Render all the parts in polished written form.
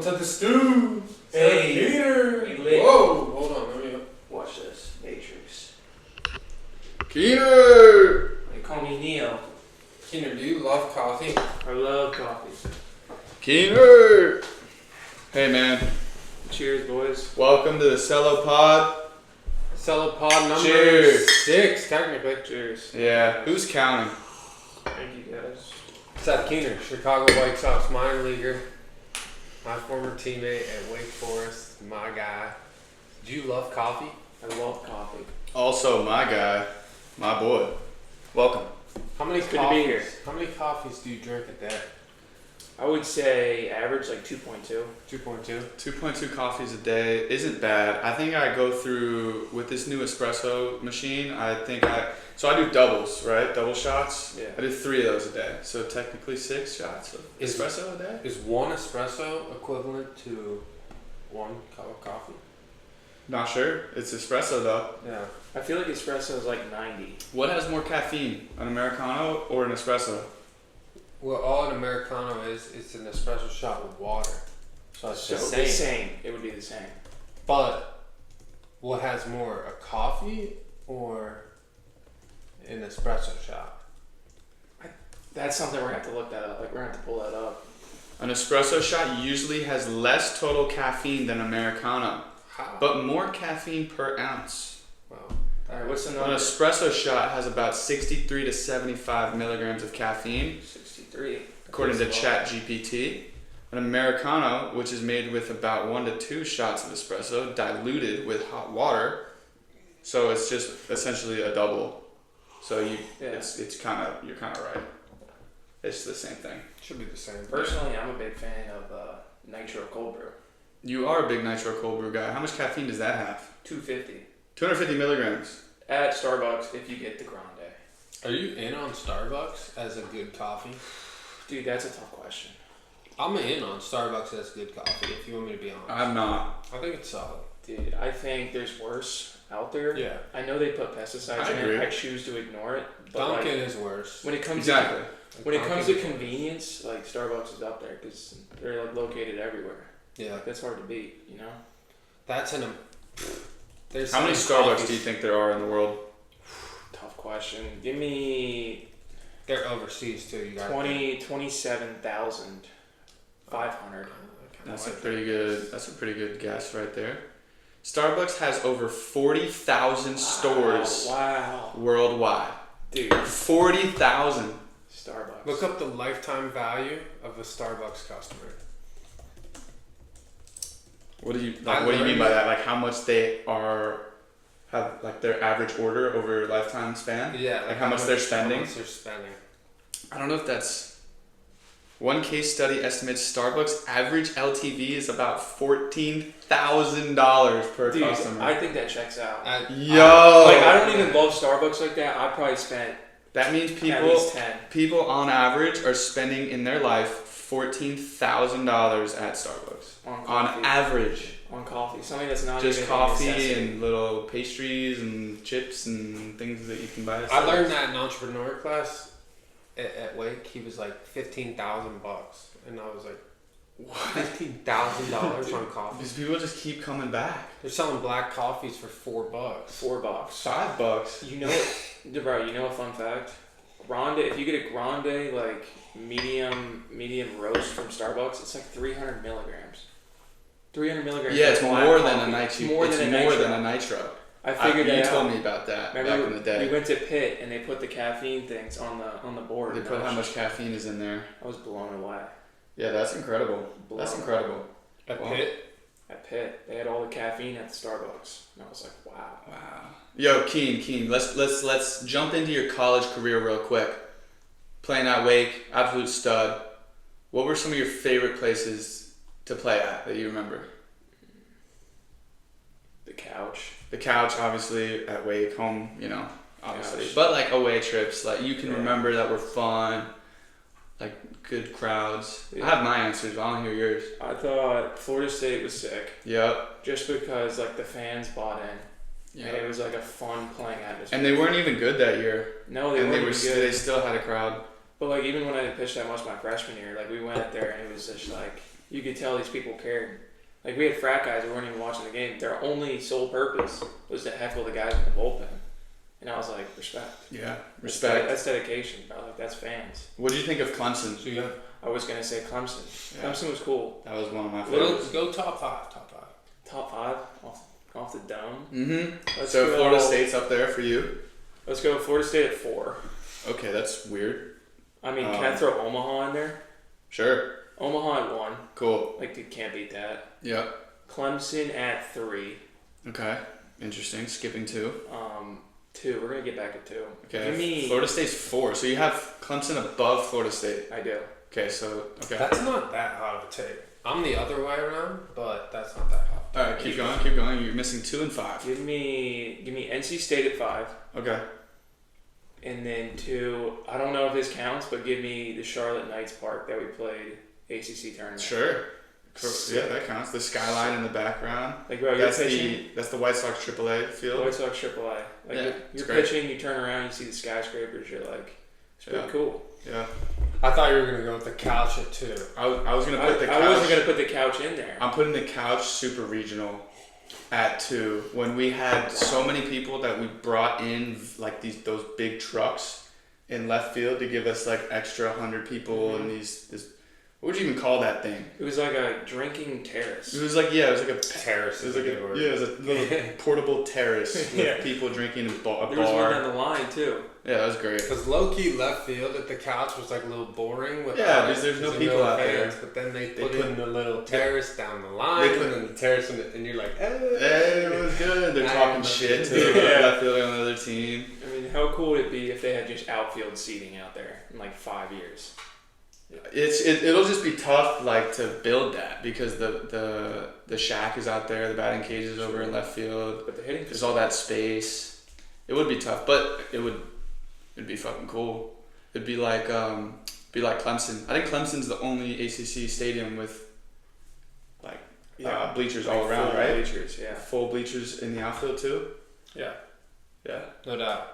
to the stew. Hey, Seth Keener. hey, Whoa, hold on, let me watch this. Matrix. Keener. They call me Neo. Keener, do you love coffee? I love coffee. Keener! Hey man, Cheers, boys. welcome to the Celo pod. Celo pod number Cheers. 6, technically. Cheers. Yeah, who's counting? Thank you, guys. Seth Keener, Chicago White Sox minor leaguer. My former teammate at Wake Forest, my guy. Do you love coffee? I love coffee. Also my guy, my boy. Welcome. How many It's good to be here. How many coffees do you drink a day? I would say average like 2.2. 2.2. 2.2 coffees a day isn't bad. I think I go through, with this new espresso machine, so I do doubles, right? Double shots. Yeah. I do 3 of those a day. So technically 6 shots of espresso a day? Is one espresso equivalent to 1 cup of coffee? Not sure. It's espresso though. Yeah. I feel like espresso is like 90. What has more caffeine, an Americano or an espresso? Well, all an Americano is, it's an espresso shot with water. So it's the same. It would be the same. But what has more, a coffee or an espresso shot? That's something we're gonna have to look that up. Like we're gonna have to pull that up. An espresso shot usually has less total caffeine than Americano, How? but more caffeine per ounce. Well, All right, what's the An number? espresso shot has about 63 to 75 milligrams of caffeine, 63. according to That's a lot. ChatGPT. An Americano, which is made with about 1 to 2 shots of espresso, diluted with hot water, so it's just essentially a double. So it's kind of, you're kind of right. It's the same thing. should be the same. Personally, I'm a big fan of nitro cold brew. You are a big nitro cold brew guy. How much caffeine does that have? 250 250 milligrams. at Starbucks if you get the grande. Are you in on Starbucks as a good coffee? Dude, that's a tough question. I'm in on Starbucks as good coffee, if you want me to be honest. I'm not. I think it's solid. Dude, I think there's worse out there. Yeah. I know they put pesticides in agree. it. I choose to ignore it. But Dunkin' like, is worse. when it comes Exactly. when it comes to Dunkin' convenience, like Starbucks is up there because they're like located everywhere. Yeah. Like that's hard to beat, you know. That's an... There's How many some Starbucks coffees- do you think there are in the world? Tough question. Give me They're overseas too. You got 27,500. That's a pretty good guess right there. Starbucks has over 40,000 stores Wow. worldwide. Dude, 40,000. Starbucks. Look up the lifetime value of a Starbucks customer. What do you I what do you mean by learned- that? Like how much they have like their average order over a lifetime span? Yeah. Like how much they're spending? How much they're spending. I don't know if that's one case study estimates Starbucks average LTV is about $14,000 per Dude, customer. I think that checks out. Yo, Like I don't even love Starbucks like that. I probably spent that means at least 10 people on average are spending in their life $14,000 at Starbucks on on coffee. average. On coffee, something that's not Just even coffee a necessity. and little pastries and chips and things that you can buy. At I Starbucks. learned that in entrepreneur class at Wake. He was like $15,000, and I was like, $15,000 on coffee. These people just keep coming back. They're selling black coffees for $4. $4. $5. You know what, bro? You know a fun fact? Grande. If you get a grande like medium roast from Starbucks, it's like 300 milligrams. 300 milligrams. Yeah, of it's black more than a coffee. nitro. It's more than a nitro. I You figured that out. told me about that Remember, back in the day. we went to Pitt and they put the caffeine things on the board. They and put I how was much caffeine is in there. I was blown away. Yeah, that's incredible. That's Blown incredible. At Wow. Pitt? At Pitt, they had all the caffeine at the Starbucks, and I was like, wow. Wow. Yo, Keen, let's jump into your college career real quick. Playing at Wake, absolute stud. What were some of your favorite places to play at that you remember? The couch. The couch, obviously, at Wake, home, obviously. Couch. But like away trips, like you can Yeah. remember that were fun, like good crowds. Yeah. I have my answers, but I want to hear yours. I thought Florida State was sick, Yep. just because like the fans bought in, and it Yep. was like a fun playing atmosphere. And they weren't even good that year. No, they And weren't they were even they good. still had a crowd. But like even when I didn't pitch that much my freshman year, like we went there and it was just like you could tell these people cared. Like, we had frat guys who weren't even watching the game. Their only sole purpose was to heckle the guys in the bullpen. And I was like, respect. Yeah, respect. That's dedication, bro. Like, that's fans. What do you think of Clemson? So you have, I was going to say Clemson. Yeah. Clemson was cool. That was one of my favorites. go top five. Top 5 off the dome. Mm-hmm. Let's So go, Florida State's up there for you? Let's go Florida State at 4. Okay, that's weird. I mean, can I throw Omaha in there? Sure. Omaha at 1. Cool. Like, dude, can't beat that. Yeah. Clemson at 3. Okay. Interesting. Skipping 2. 2. We're gonna get back to 2. Okay. Give me. Florida State's 4. So you have Clemson above Florida State. I do. Okay. So okay. That's not that hot of a take. I'm the other way around, but that's not that hot. All right. Keep going. Keep going. You're missing 2 and 5. Give me NC State at 5, Okay. and then 2. I don't know if this counts, but give me the Charlotte Knights Park that we played ACC tournament. Sure. Yeah, that counts. The skyline in the background. Like, bro, you're That's pitching. that's the White Sox AAA field. White Sox AAA. Like, Yeah, you're it's great. pitching, you turn around, you see the skyscrapers. You're like, it's pretty Yeah. cool. Yeah. I thought you were gonna go with the couch at 2. I was gonna put the couch. I wasn't gonna put the couch in there. I'm putting the couch super regional at 2. When we had so many people that we brought in like those big trucks in left field to give us like extra 100 people and this. What would you even call that thing? It was like a drinking terrace. It was like it was like a Terrace. It was like it was a little portable terrace with Yeah. people drinking a bar. There was one on the line too. Yeah, that was great. Because low key left field at the couch was like a little boring. With Yeah, because there's no people out there. But then they put put- in the little terrace down the line, They put- and then the terrace, and you're like, Hey, it was good. They're I talking remember. shit to the Yeah. left fielder on the other team. I mean, how cool would it be if they had just outfield seating out there in like 5 years? It'll just be tough like to build that because the shack is out there, the batting cage is over in left field. But the hitting, There's all that space. It would be tough, but it'd be fucking cool. It'd be like Clemson. I think Clemson's the only ACC stadium with like bleachers all around, full right? Bleachers, yeah. Full bleachers in the outfield too. yeah, Yeah. no doubt.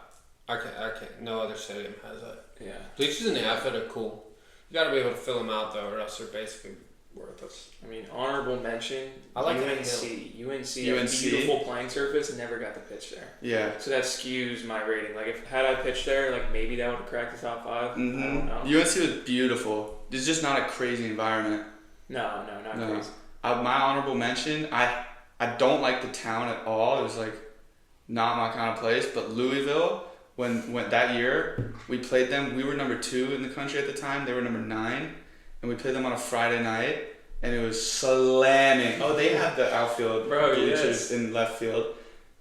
I can't. No other stadium has that. Yeah. Bleachers in the outfield are cool. You got to be able to fill them out though, or else they're basically worthless. I mean, honorable mention. I like UNC. Hill. UNC, a beautiful playing surface, never got to pitch there. Yeah. So that skews my rating. Like, if had I pitched there, like maybe that would have cracked the top 5. I don't know. UNC was beautiful. It's just not a crazy environment. No, not No. crazy. My honorable mention, I don't like the town at all. It was like not my kind of place. But Louisville, when that year we played them, we were number 2 in the country at the time. They were number 9, and we played them on a Friday night, and it was slamming. Oh, they had the outfield bleachers in left field.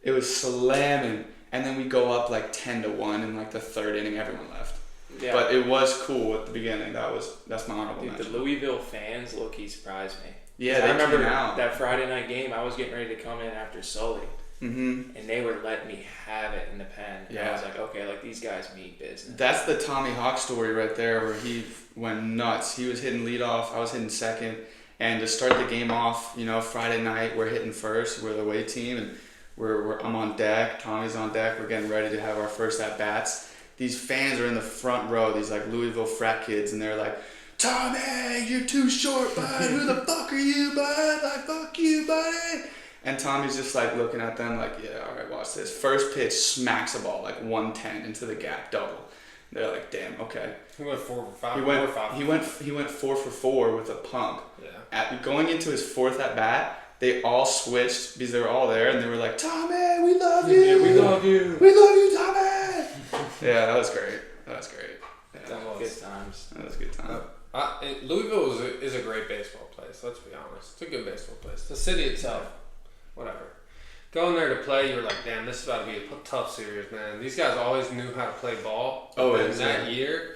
It was slamming, and then we go up like 10-1 in like the 3rd inning. Everyone left. Yeah. But it was cool at the beginning. That's my honorable Dude, the mention. Louisville fans low-key surprised me. Yeah, 'Cause they I remember came out. that Friday night game. I was getting ready to come in after Sully, Mm-hmm. and they were letting me have it in the pen. And I Yeah. was like, okay, like these guys mean business. That's the Tommy Hawk story right there, where he went nuts. He was hitting leadoff, I was hitting second, and to start the game off, Friday night we're hitting first. We're the away team, and I'm on deck. Tommy's on deck. We're getting ready to have our first at bats. These fans are in the front row. These like Louisville frat kids, and they're like, "Tommy, you're too short, bud. Who the fuck are you, bud? Like, fuck you, buddy." And Tommy's just like looking at them like, "Yeah, all right, watch this." First pitch smacks a ball like 110 into the gap, double. They're like, "Damn, okay." He went 4 for 5. He went 4 for 4 with a pump. Yeah. Going into his 4th at bat, they all switched because they were all there, and they were like, "Tommy, we love you. Yeah, we love you. We love you, Tommy." Yeah, that was great. Yeah, That was good times. that was a good time. Louisville is a great baseball place. Let's be honest. It's a good baseball place. The city itself, whatever. Going there to play, you were like, damn, this is about to be a tough series, man. These guys always knew how to play ball. Always, And that year,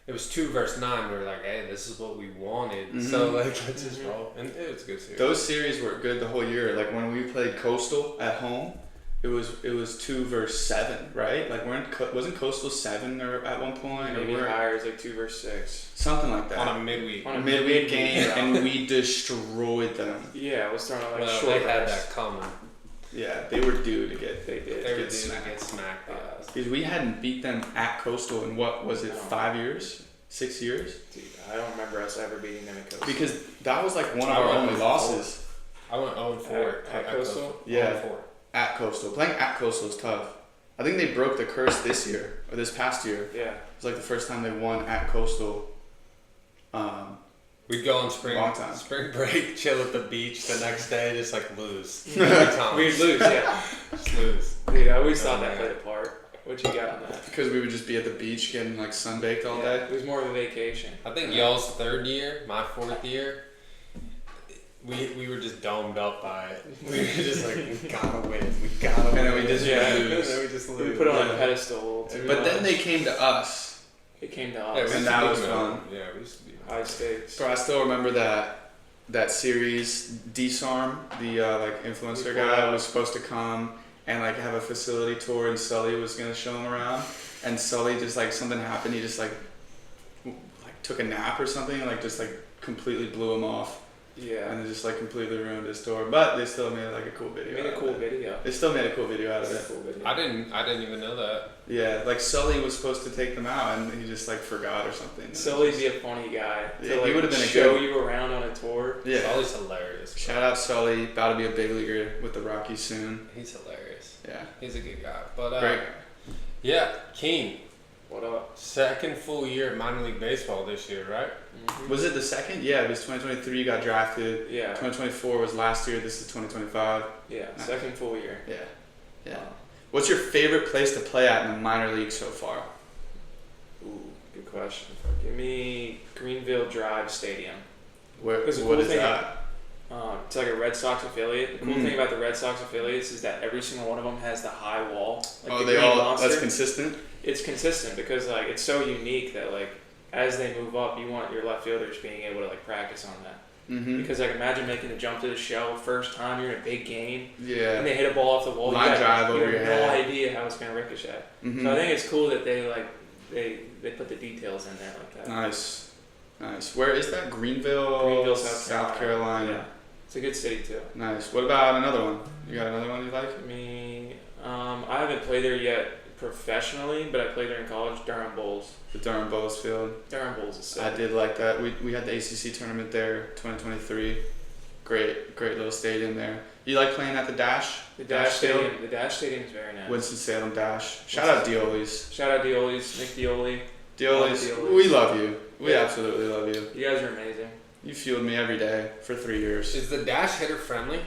it was 2 versus 9. We were like, hey, this is what we wanted. Mm-hmm. So, like, let's just roll. And it was a good series. Those series were good the whole year. Like when we played Coastal at home, it was 2 versus 7, right? Like wasn't Coastal 7 or at one point? Maybe or we were- higher is like 2 versus 6. something like that. on a midweek. On a midweek game, yeah. and we destroyed them. Yeah, I was throwing out like Well, short they had bursts. that coming. Yeah, they were due to get. They did. They were Get due to smacked. get smacked. Yeah. Because we hadn't beat them at Coastal in what was it, No. 5 years? 6 years? Dude, I don't remember us ever beating them at Coastal. Because that was like one of our only losses. I went 0-4 At Coastal? Yeah. 0-4. At Coastal. Playing at Coastal is tough. I think they broke the curse this year, or this past year. Yeah. It was like the first time they won at Coastal. We'd go on spring break, chill at the beach the next day, just like lose. Every time. We'd lose, yeah. Just lose. Dude, I always thought that played a part. What you got on that? Because we would just be at the beach getting like sunbaked all day. It was more of a vacation. I think y'all's third year, my fourth year, we were just domed up by it. We were just like, we gotta win. We gotta win. And then we just lose. lose. And then we just lose. We put it on a pedestal. But then they came to us. It came to Yeah, us. And that was fun. Yeah, we used to be High stakes. Bro, I still remember that series, Disarm, the like influencer guy was supposed to come and like have a facility tour, and Sully was gonna show him around, and Sully just like something happened, he just like took a nap or something, and like just like completely blew him off, Yeah. and it just like completely ruined his tour. But they still made like a cool video. Made a cool video. They still made a cool video out of it. Cool video. I didn't even know that. Yeah, like Sully was supposed to take them out, and he just like forgot or something. Sully'd be a funny guy. Yeah, to, he like, would've been a show good- you around on a tour. Yeah. Sully's hilarious. Shout out Sully, about to be a big leaguer with the Rockies soon. He's hilarious. Yeah. He's a good guy. But Great. yeah, King. What up? Second full year of minor league baseball this year, right? Mm-hmm. Was it the second? Yeah, it was 2023 you got drafted. Yeah. 2024 was last year. This is 2025. Yeah. Second full year. Yeah. Yeah. What's your favorite place to play at in the minor league so far? Ooh, good question. Give me Greenville Drive Stadium. What Because is the cool thing- that? It's like a Red Sox affiliate. The cool Mm. thing about the Red Sox affiliates is that every single one of them has the high wall. Like Oh, the they Green all. Monster. That's consistent. It's consistent because like it's so unique that like as they move up, you want your left fielders being able to like practice on that. Mm-hmm. Because like imagine making the jump to the shell first time you're in a big game and Yeah. they hit a ball off the wall. Line drive over you your have head. no idea how it's gonna ricochet. Mm-hmm. So I think it's cool that they like they put the details in there like that. Nice. Nice. Where is that? Greenville. Greenville, South Carolina. Yeah, it's a good city too. Nice. What about another one? You got another one you like? I haven't played there yet professionally, but I played there in college. Durham Bulls. The Durham Bulls Field. Durham Bulls is sick. I did like that. We had the ACC tournament there, 2023. Great little stadium there. You like playing at the Dash? The Dash Field? Stadium. The Dash Stadium is very nice. Winston-Salem Dash. Shout out Dioli's. Shout out Dioli's, Nick Dioli. Dioli's. Dioli's. We love you. We Yeah. absolutely love you. You guys are amazing. You fueled me every day for 3 years. Is the dash hitter friendly?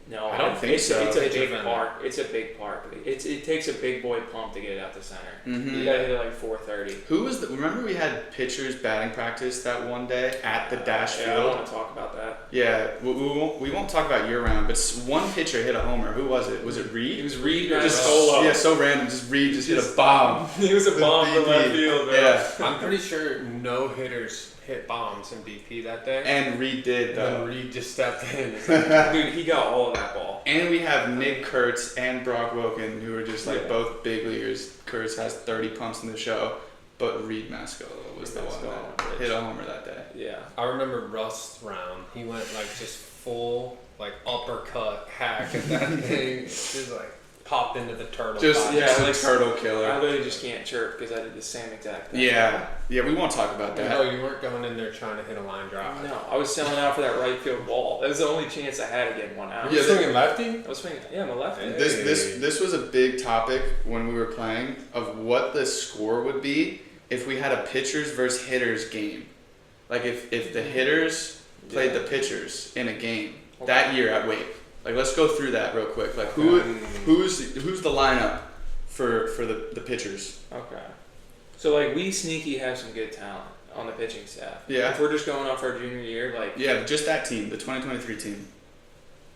No, I don't think it's, so. It's a Pitcher big friendly. park. It's a big park. It takes a big boy pump to get it out the center. Mm-hmm. You gotta hit it like 430. Who was the? Remember we had pitchers batting practice that one day at the Dash Yeah, I Field. want to talk about that. Yeah, we won't talk about year round, but one pitcher hit a homer. Who was it? Was it Reed? It was Reed just solo. Yeah, so random. Just Reed just hit a bomb. He was a The bomb from BP. left field, bro. Yeah, I'm pretty sure no hitters hit bombs in BP that day. and Reed did And then though. Reed just stepped in. It's like, Dude, he got all of that ball. And we have Nick Kurtz and Brock Wilkin, who are just like Yeah. both big leaguers. Kurtz has 30 pumps in the show, but Reed Mascola was the Reed one Mascola, that hit a homer that day. Yeah. I remember Rust round. He went like just full like uppercut hack at that thing. It just like popped into the turtle. Just body. just like- a turtle I killer. literally just can't chirp because I did the same exact thing. Yeah, we won't talk about that. No, you weren't going in there trying to hit a line drive. No, I was selling out for that right field wall. That was the only chance I had to get one out. You Yeah, swinging lefty? I was swinging. Yeah, I'm a lefty. Hey. This was a big topic when we were playing of what the score would be if we had a pitchers versus hitters game. Like if the hitters played the pitchers in a game that year at Wake. Like let's go through that real quick. Like who's the lineup for the pitchers? Okay. So like we sneaky have some good talent on the pitching staff. Yeah. If we're just going off our junior year, like Yeah, just that team, the 2023 team.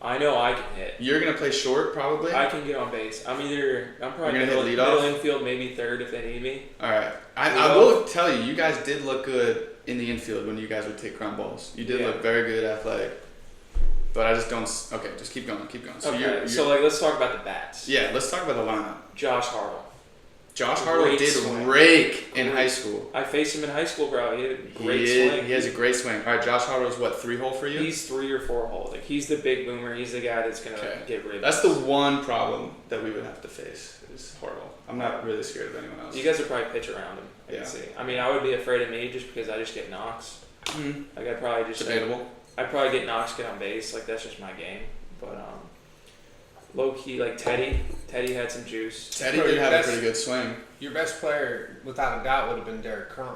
I know I can hit. You're gonna play short probably. I can get on base. I'm probably You're gonna hit middle leadoff? infield, maybe third if they need me. All right. I will tell you, you guys did look good in the infield when you guys would take ground balls. You did Yeah. look very good, athletic. But I just don't. Okay, just keep going. So Okay. you're So like let's talk about the bats. yeah. Let's talk about the lineup. Josh Hartle. Josh Hartle Great did swing. rake in high school. I faced him in high school, bro. He had a great swing. He has a great swing. All right, Josh Hartle's what, 3-hole for you? He's 3 or 4 hole. Like he's the big boomer. He's the guy that's gonna get rid of. That's the one problem that we would have to face is Hartle. I'm not really scared of anyone else. You guys would probably pitch around him. I can see. I mean, I would be afraid of me just because I just get knocks. Like I'd probably just debatable. I'd probably get knocks, get on base. Like that's just my game. But low key, like Teddy had some juice. Teddy did have a pretty good swing. Your best player, without a doubt, would have been Derek Crum.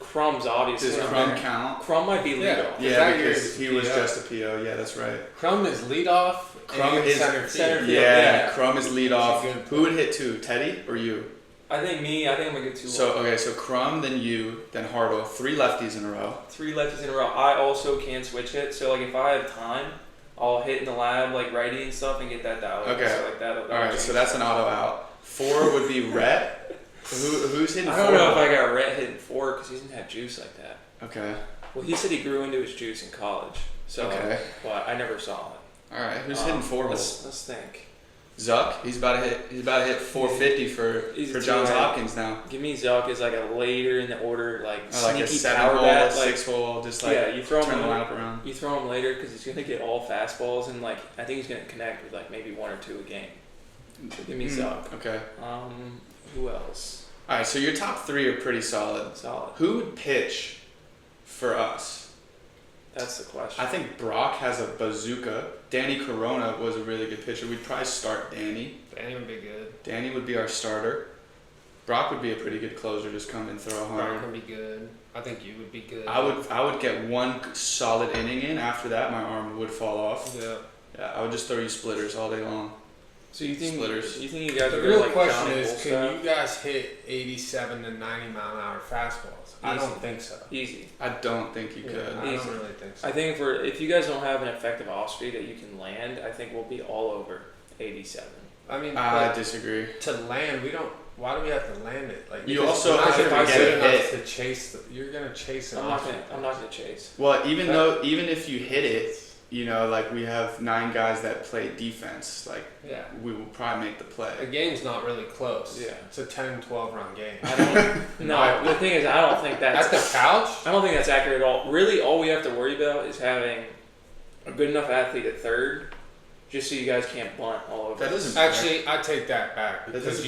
Crumb's obviously. Does Crum count? Crum might be leadoff. Yeah, because he was just a PO. Yeah, that's right. Crum is leadoff. Crum is center field. Yeah, Crum is leadoff. Who would hit 2? Teddy or you? I think me. I think I'm gonna get 2. So Crum, then you, then Hartle. 3 lefties in a row. 3 lefties in a row. I also can switch hit. So like if I have time, I'll hit in the lab like righty and stuff and get that dialed. Okay. So like that. All right. So that's an auto out. 4 would be Rhett. Who's hitting 4? I don't know if I got Rhett hitting 4 because he doesn't have juice like that. Okay. Well, he said he grew into his juice in college. So, well, I never saw it. All right. Who's hitting 4 holes? Let's think. Zuck. He's about to hit 450 for Johns Hopkins now. Give me Zuck as like a later in the order, like like a sneaky 7 power hole, bat, 6 hole, just like you throw turn him the lineup around. You throw him later because he's gonna get all fastballs and like I think he's gonna connect with like maybe 1 or 2 a game. So give me Zuck. Okay. Who else? All right. So your top 3 are pretty solid. Who would pitch for us? That's the question. I think Brock has a bazooka. Danny Corona was a really good pitcher. We'd probably start Danny. Danny would be good. Danny would be our starter. Brock would be a pretty good closer. Just come and throw a homer. Brock would be good. I think you would be good. I would get 1 solid inning in. After that, my arm would fall off. Yeah. Yeah, I would just throw you splitters all day long. So you think Splitters. You think you guys The are real like question Johnny is, can Bullstaff? you guys hit 87 to 90 mile an hour fastballs? I don't think so. Easy. I don't think you could. I don't really think so. I think if you guys don't have an effective off speed that you can land, I think we'll be all over 87. I mean, I disagree. To land, we don't. Why do we have to land it? Like You because also we're not have to gonna get be it good enough hit. to chase. You're gonna chase it. I'm not gonna chase. Well, even if you hit it, you know, like we have 9 guys that play defense. Like we will probably make the play. The game's not really close. Yeah. It's a 10, 12 run game. I don't. No, the thing is, I don't think that's At the couch? I don't think that's accurate at all. Really, all we have to worry about is having a good enough athlete at third, just so you guys can't bunt all over. That doesn't Actually, I take that back because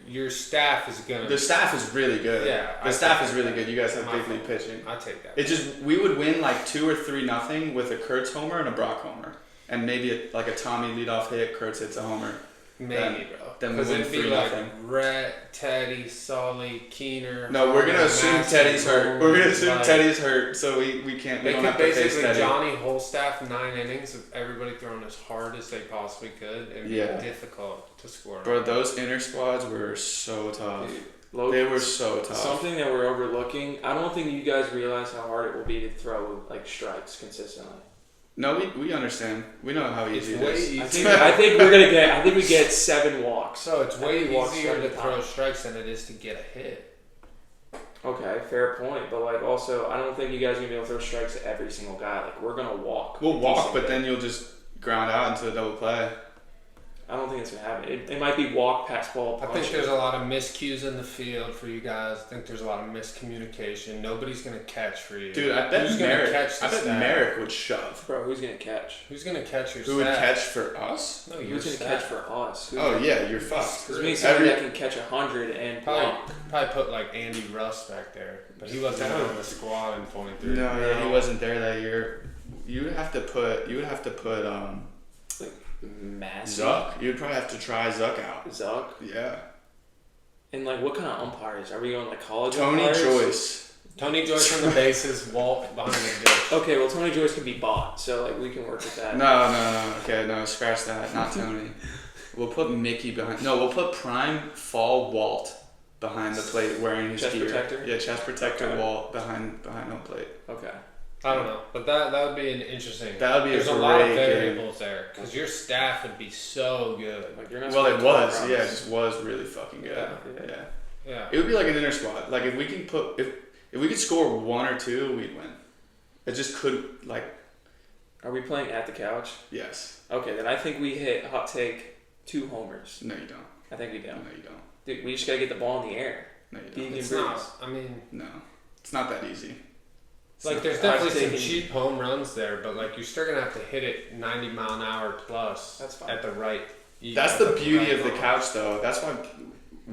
your staff is gonna. The staff is really good. Yeah, the staff is really good. You guys have big league pitching. I take that. It just we would win like 2 or 3-0 with a Kurtz homer and a Brock homer, and maybe like a Tommy leadoff hit. Kurtz hits a homer. Maybe, bro. Then we Because win it'd be like 3-0. Rhett, Teddy, Sully, Keener. No, we're gonna assume Massey, Teddy's hurt. We're gonna assume like- Teddy's hurt, so we can't. We They don't could have to face basically Teddy. Johnny Holstaff 9 innings of everybody throwing as hard as they possibly could and be difficult to score. Bro, those inner squads were so tough. Dude, They were so tough. Something that we're overlooking. I don't think you guys realize how hard it will be to throw like strikes consistently. No, we understand. We know how easy it way is. easier. I think we're gonna get. I think we get 7 walks. So it's way He walks easier to 7 throw times. strikes than it is to get a hit. Okay, fair point. But like, also, I don't think you guys are gonna be able to throw strikes at every single guy. Like, we're gonna walk. We'll walk, but decently. then you'll just ground out into a double play. I don't think it's gonna happen. It might be walk, pass, ball, I punch. think there's a lot of miscues in the field for you guys. I think there's a lot of miscommunication. Nobody's gonna catch for you. Dude, I bet Who's gonna Merrick. catch the I bet staff? Merrick would shove. Bro, who's gonna catch? Who's gonna catch your Who would staff? catch for us? No, your Who's gonna staff. catch for us? Who's Oh gonna, yeah, you're fucked. Because we need somebody that can catch 100 and block. Probably put like Andy Russ back there, but he wasn't on the squad in 23. No, yeah, he wasn't there that year. You would have to put Massey. Zuck. You'd probably have to try Zuck out. Zuck. Yeah. And like, what kind of umpires? Are we going like college Tony umpires? Joyce. Tony Joyce on the bases, Walt behind the dish. Okay, well Tony Joyce can be bought, so like we can work with that. No. Okay, no, scratch that. Not Tony. We'll put Mickey behind. No, we'll put prime fall Walt behind the plate wearing his Chest gear. protector? Yeah, chest protector Okay. Walt behind home plate. Okay. I don't know, but that would be an interesting. That would be There's a a lot of great variables there because your staff would be so good. Like you're not. Well, it supposed was. to call Yeah, it runs. just was really fucking good. Yeah. Yeah. It would be like an inner squad. Like if we can put if we could score 1 or 2, we'd win. It just could like. Are we playing at the couch? Yes. Okay, then I think we hit hot take 2 homers. No, you don't. I think we do. No, you don't. Dude, we just gotta get the ball in the air. No, you don't. It's not. I mean, No, it's not that easy. like there's definitely some cheap home runs there, but like you're still gonna have to hit it 90 mile an hour plus. That's fine. At the right. That's the beauty of the couch, though. That's why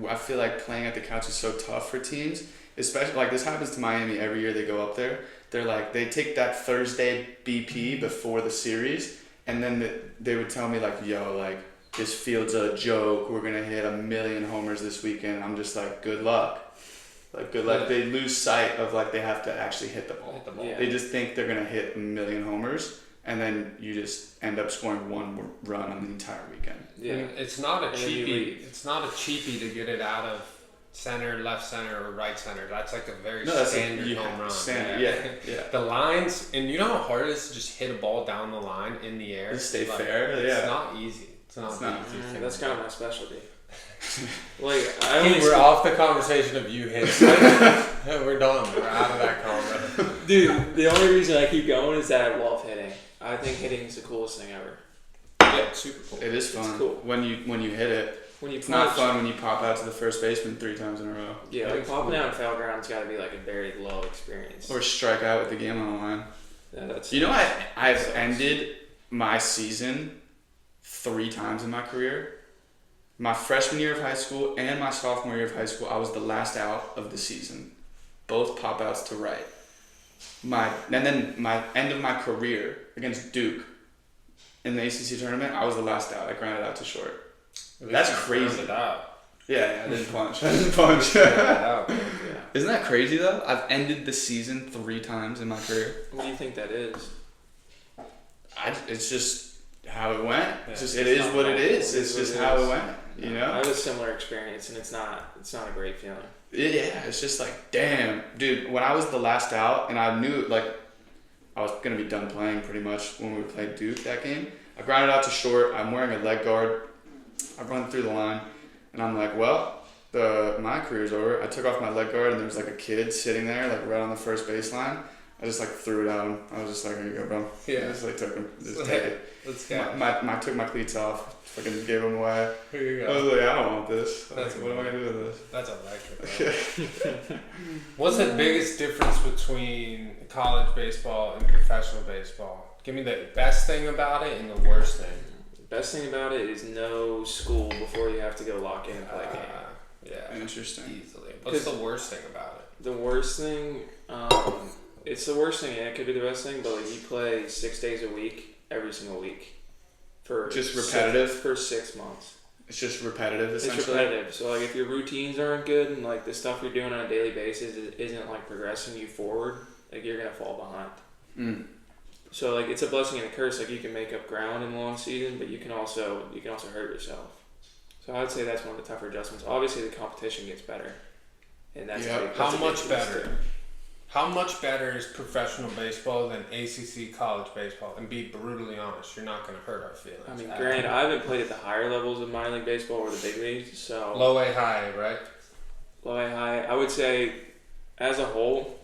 I feel like playing at the couch is so tough for teams. Especially like this happens to Miami every year they go up there. They're like they take that Thursday BP before the series, and then they would tell me like, "Yo, like this field's a joke. We're gonna hit 1,000,000 homers this weekend." I'm just like, "Good luck." Like good luck. They lose sight of like they have to actually hit the ball. Yeah. They just think they're gonna hit 1,000,000 homers, and then you just end up scoring one run on the entire weekend. Yeah. It's not a cheapie. It's not a cheapie to get it out of center, left center, or right center. That's like a very standard home run. Standard, yeah. The lines, and you know how hard it is to just hit a ball down the line in the air. Just stay like, fair. It's not easy. It's not easy. That's kind of my specialty. We're off the conversation of you hits. We're done. We're out of that convo. Dude, the only reason I keep going is that I love hitting. I think hitting is the coolest thing ever. Yeah, it's super cool. It is fun. It's cool. When you hit it. It's not fun when you pop out to the first baseman 3 times in a row. Yeah, like popping out in foul ground's got to be like a very low experience. Or strike out with the game on the line. Yeah, that's. You know, I've ended my season 3 times in my career. My freshman year of high school and my sophomore year of high school, I was the last out of the season. Both pop outs to right. And then my end of my career against Duke in the ACC tournament, I was the last out. I grounded out to short. That's crazy. Yeah, I didn't punch. Yeah. Isn't that crazy though? I've ended the season 3 times in my career. What do you think that is? It's just how it went. It's just it is what it is. It's just how it went. You know. I have a similar experience, and it's not a great feeling. Yeah, it's just like, damn, dude. When I was the last out, and I knew like I was gonna be done playing pretty much when we played Duke that game. I grounded out to short. I'm wearing a leg guard. I run through the line, and I'm like, well, my career's over. I took off my leg guard, and there was like a kid sitting there, like right on the first baseline. I just like threw it at him. I was just like, here you go, bro. Yeah. I just like took him. Just take it. Let's go. I took my cleats off. Fucking gave them away. Here you go. I was like, I don't want this. What am I gonna do with this? That's electric. Bro. What's the biggest difference between college baseball and professional baseball? Give me the best thing about it and the worst thing. Best thing about it is no school before you have to go lock in and play a game. Yeah. Interesting. Easily. What's the worst thing about it? The worst thing, it's the worst thing, and it could be the best thing, but like you play 6 days a week, every single week. For just repetitive? For 6 months. It's just repetitive, essentially? It's repetitive. So like if your routines aren't good and like the stuff you're doing on a daily basis isn't like progressing you forward, like you're going to fall behind. So like it's a blessing and a curse. Like you can make up ground in the long season, but you can also hurt yourself. So I would say that's one of the tougher adjustments. Obviously the competition gets better, and that's how much better. How much better is professional baseball than ACC college baseball? And be brutally honest, you're not going to hurt our feelings. I mean, granted, I haven't played at the higher levels of minor league baseball or the big leagues, so low A, high, right? Low A, high. I would say, as a whole,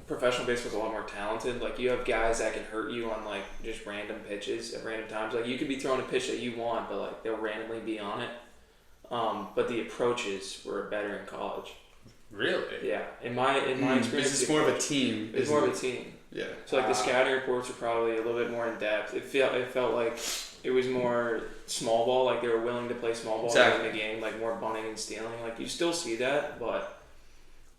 professional baseball is a lot more talented. Like you have guys that can hurt you on like just random pitches at random times. Like you could be throwing a pitch that you want, but like they'll randomly be on it. But the approaches were better in college. Really? Yeah. In my experience, it's more of a team. It's more of a team. Yeah. So like the scouting reports are probably a little bit more in depth. It felt like it was more small ball. Like they were willing to play small ball in the game, like more bunting and stealing. Like you still see that, but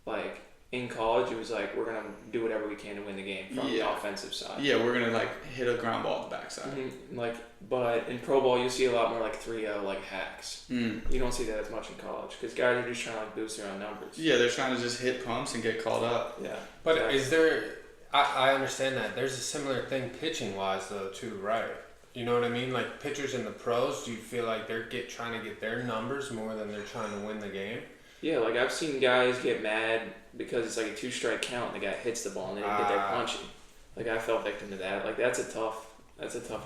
like in college, it was like we're gonna do whatever we can to win the game from the offensive side. Yeah, we're gonna like hit a ground ball at the backside. Mm-hmm. Like, but in pro ball, you see a lot more like 3-0 like hacks. You don't see that as much in college because guys are just trying to like boost their own numbers. Yeah, they're trying to just hit pumps and get called up. Yeah, but is there? I understand that there's a similar thing pitching wise though too, right? You know what I mean? Like pitchers in the pros, do you feel like they're trying to get their numbers more than they're trying to win the game? Yeah, like I've seen guys get mad because it's like a 2-strike count and the guy hits the ball and they didn't get their punchy. Like I fell victim to that. Like that's a tough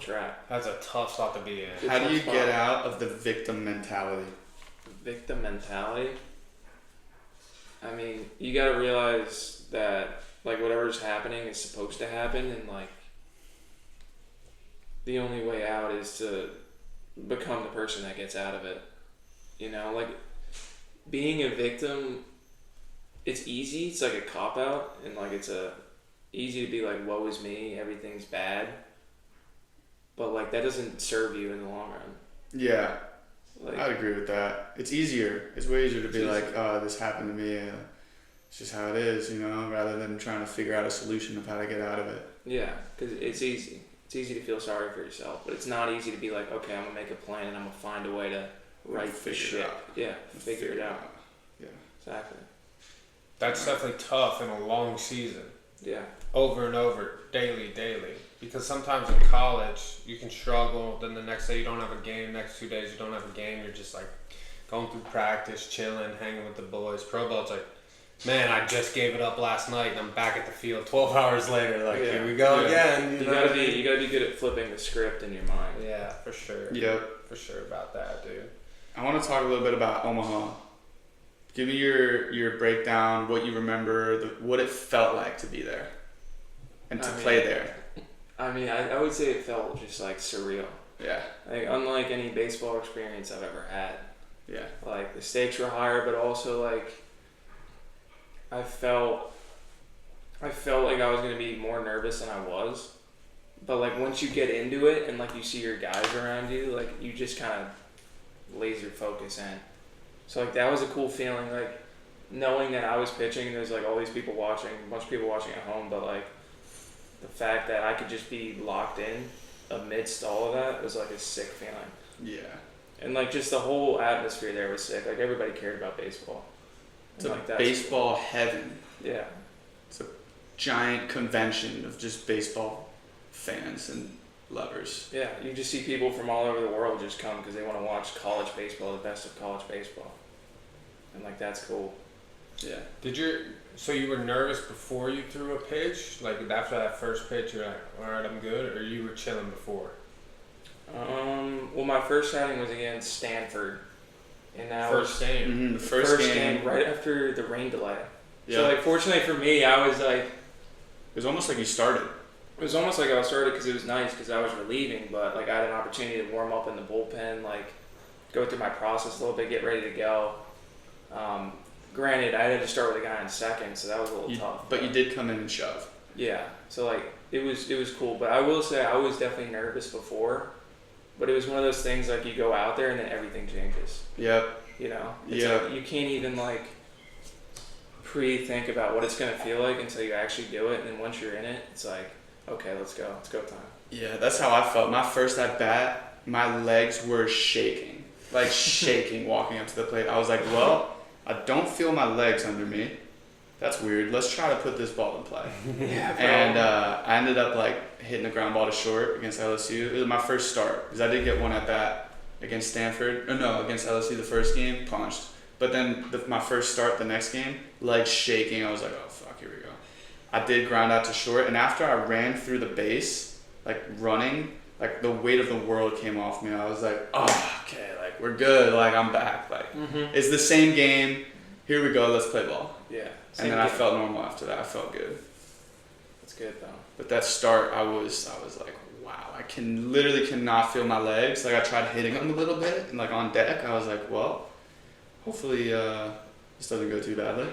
trap. That's a tough spot to be in. How do you get out of the victim mentality? Victim mentality? I mean, you gotta realize that like whatever's happening is supposed to happen, and like the only way out is to become the person that gets out of it. You know, like being a victim, it's easy. It's like a cop out, and like it's easy to be like, woe is me, everything's bad. But like that doesn't serve you in the long run. Yeah, Like, I'd agree with that. It's easier. It's way easier to be like, oh, this happened to me. It's just how it is, you know, rather than trying to figure out a solution of how to get out of it. yeah, because it's easy. It's easy to feel sorry for yourself, but it's not easy to be like, okay, I'm gonna make a plan and I'm gonna find a way to right the shit. Yeah, figure it out. Yeah, exactly. That's definitely tough in a long season. Yeah. Over and over, daily. Because sometimes in college, you can struggle, then the next day you don't have a game, next 2 days you don't have a game, you're just like going through practice, chilling, hanging with the boys. Pro ball, it's like, man, I just gave it up last night and I'm back at the field 12 hours later, like, here we go again. You gotta be good at flipping the script in your mind. Yeah, for sure. Yep. For sure about that, dude. I want to talk a little bit about Omaha. Give me your breakdown, what you remember, what it felt like to be there and to play there. I mean, I would say it felt just like surreal. Yeah. Like unlike any baseball experience I've ever had. Yeah. Like the stakes were higher, but also like I felt like I was gonna be more nervous than I was. But like once you get into it and like you see your guys around you, like you just kind of laser focus in. So like that was a cool feeling, like knowing that I was pitching and there's like all these people watching, a bunch of people watching at home, but like the fact that I could just be locked in amidst all of that was like a sick feeling. Yeah. And like just the whole atmosphere there was sick. Like everybody cared about baseball. It's like baseball heaven. Yeah. It's a giant convention of just baseball fans and lovers. Yeah, you just see people from all over the world just come because they want to watch college baseball, the best of college baseball. And like that's cool. Yeah. So you were nervous before you threw a pitch? Like after that first pitch you're like, alright, I'm good, or you were chilling before? Well, my first outing was against Stanford, and that First game. Mm-hmm, the first game right after the rain delay. Yeah. So like, fortunately for me, I was like, it was almost like you started. it was almost like I was started because it was nice because I was relieving, but like I had an opportunity to warm up in the bullpen, like go through my process a little bit, get ready to go. Granted, I had to start with a guy in second, so that was a little tough. But you did come in and shove. Yeah, so like it was cool, but I will say I was definitely nervous before. But it was one of those things like you go out there and then everything changes. Yep. You know? Yeah. Like, you can't even like pre-think about what it's going to feel like until you actually do it. And then once you're in it, it's like, okay, let's go. It's go time. Yeah, that's how I felt. My first at bat, my legs were shaking. Like shaking walking up to the plate. I was like, well, I don't feel my legs under me. That's weird. Let's try to put this ball in play. Yeah, and I ended up like hitting the ground ball to short against LSU. It was my first start because I did get one at bat against Stanford. Against LSU the first game, punched. But then my first start the next game, legs shaking. I was like, oh fuck, here we go. I did ground out to short, and after I ran through the base, like running, like the weight of the world came off me. I was like, oh, okay, like we're good. Like I'm back. Like it's the same game. Here we go. Let's play ball. Yeah. And then I felt normal after that. I felt good. That's good though. But that start, I was like, wow, I literally cannot feel my legs. Like I tried hitting them a little bit, and like on deck, I was like, well, hopefully this doesn't go too badly.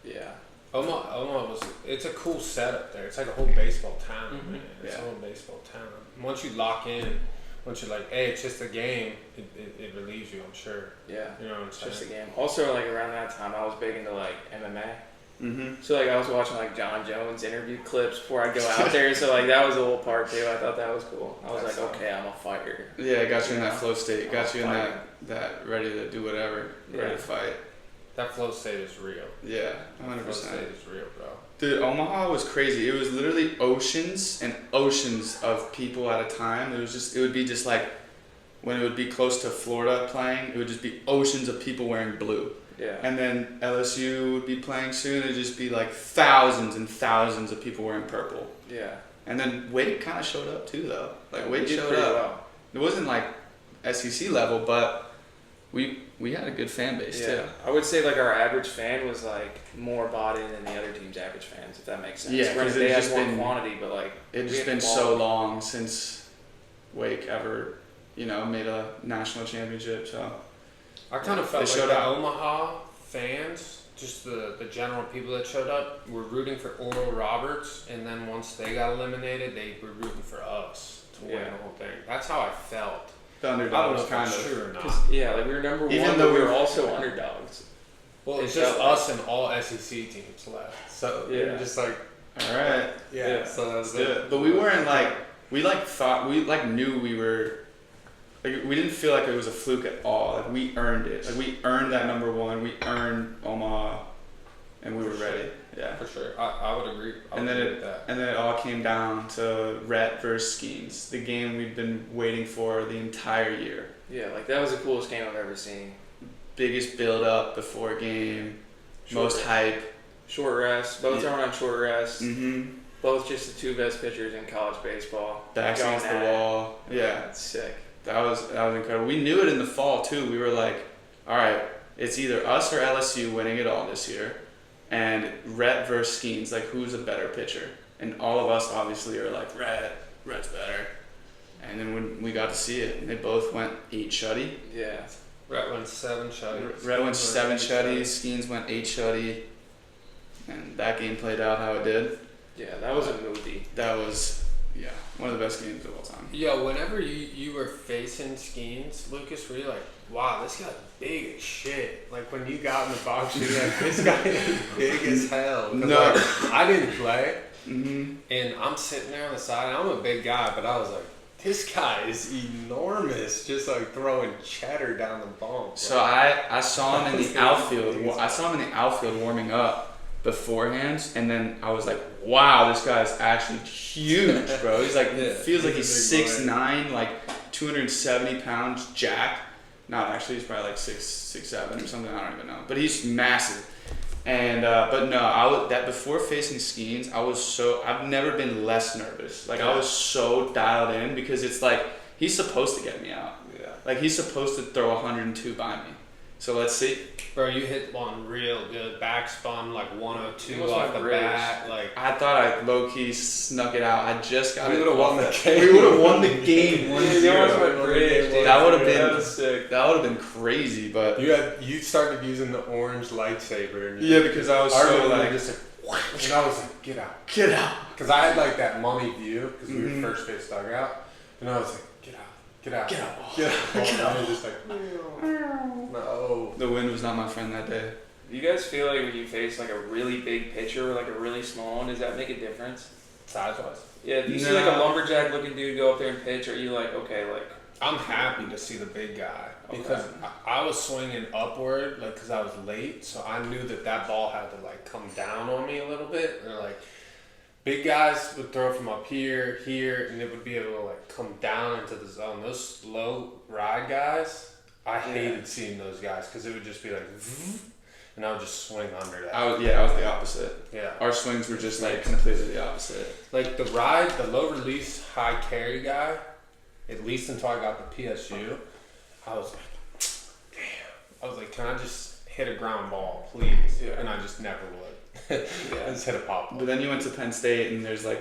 Yeah. Omaha it's a cool setup there. It's like a whole baseball town, man. It's a whole baseball town. Once you lock in, once you're like, hey, it's just a game, it relieves you, I'm sure. Yeah. You know what I'm saying? Just a game. Also, like around that time, I was big into like MMA. Mm-hmm. So like I was watching like John Jones interview clips before I'd go out there. So like that was a little part too. I thought that was cool. I was like, okay, I'm a fighter. Yeah, it got you in that flow state. Got you in fighting. that ready to do whatever, ready to fight. That flow state is real. Yeah, 100%. Flow state is real, bro. Dude, Omaha was crazy. It was literally oceans and oceans of people at a time. It would be just like, when it would be close to Florida playing, it would just be oceans of people wearing blue. Yeah. And then LSU would be playing soon. It'd just be like thousands and thousands of people wearing purple. Yeah. And then Wake kind of showed up too, though. Like Wake did showed pretty up. well. It wasn't like SEC level, but we had a good fan base too. I would say like our average fan was like more bought in than the other team's average fans, if that makes sense. Yeah, because they had more quantity, but like it's just been so long since Wake ever, made a national championship. So I kind of felt They like showed the up. Omaha fans, just the general people that showed up, were rooting for Oral Roberts, and then once they got eliminated, they were rooting for us to win the whole thing. That's how I felt. The I don't know underdogs, if kind that's of. true or not. Yeah, like we were number Even one, though but we we were were- also underdogs. Well, it's It just felt us and all SEC teams left. So you're just like, All right. yeah. So that's it. But we weren't like, we like thought, we like knew we were, like we didn't feel like it was a fluke at all. Like we earned it. Like we earned that number one. We earned Omaha, and we were ready. Yeah. For sure. I would agree. I would agree with that. And then it all came down to Rhett versus Skeens, the game we've been waiting for the entire year. Yeah, like that was the coolest game I've ever seen. Biggest build up before game, most hype. Short rest. Both are on short rest. Mm-hmm. Both just the two best pitchers in college baseball. Backs Going against the at it. wall. Yeah. That's sick. That was incredible. We knew it in the fall too. We were like, all right, it's either us or LSU winning it all this year, and Rhett versus Skeens, like who's a better pitcher? And all of us obviously are like Rhett's better. And then when we got to see it, and they both went 8 shutty. Yeah. Rhett went 7 shutties. Rhett went 7 shutties. Skeens went 8 shutty. And that game played out how it did. Yeah, that was a movie. That was one of the best games of all time. Yeah, whenever you were facing Skeens, Lucas, were you like, wow, this guy's big as shit? Like, when you got in the box, you were like, this guy is big as hell. 'Cause, No. like, I didn't play, Mm-hmm. and I'm sitting there on the side, and I'm a big guy, but I was like, this guy is enormous, just like throwing cheddar down the bump. So I saw him in the outfield. I saw him in the outfield warming up beforehand, and then I was like, "Wow, this guy's actually huge, bro." He's like, feels like he's he's a big 6'9", like 270 pounds, jacked. Not actually, he's probably like 6'7" or something. I don't even know, but he's massive. And but no, that before facing Skeens, I've never been less nervous. Like I was so dialed in because it's like he's supposed to get me out. Yeah. Like he's supposed to throw 102 by me. So let's see. Bro, you hit one real good back spun, like 102 Almost off like the British. bat. Like, I thought I low key snuck it out. I just got we it. would have won the off game. We would have won the game 1-0. That would have been That was sick. That would have been crazy, but You started using the orange lightsaber. And yeah, because I was I so remember like, just like, and I was like, get out. get out. Because I had like that mummy view, because we Mhm. were first base dugout, and I was like, get out, get out, Get out. get out. And I was just like, no. The wind was not my friend that day. Do you guys feel like when you face like a really big pitcher or like a really small one, does that make a difference? Size-wise. Yeah, do you see like a lumberjack looking dude go up there and pitch, or are you like, okay, like, I'm happy to see the big guy because I was swinging upward, like, because I was late, so I knew that ball had to like come down on me a little bit. And like, big guys would throw from up here, and it would be able to like come down into the zone. Those slow ride guys, I hated seeing those guys because it would just be like, and I would just swing under that. I was the opposite. Yeah. Our swings were just like completely the opposite. Like the low release, high carry guy, at least until I got the PSU, I was like, damn. I was like, can I just hit a ground ball, please? Yeah. And I just never would. I just hit a pop ball. But then you went to Penn State and there's like,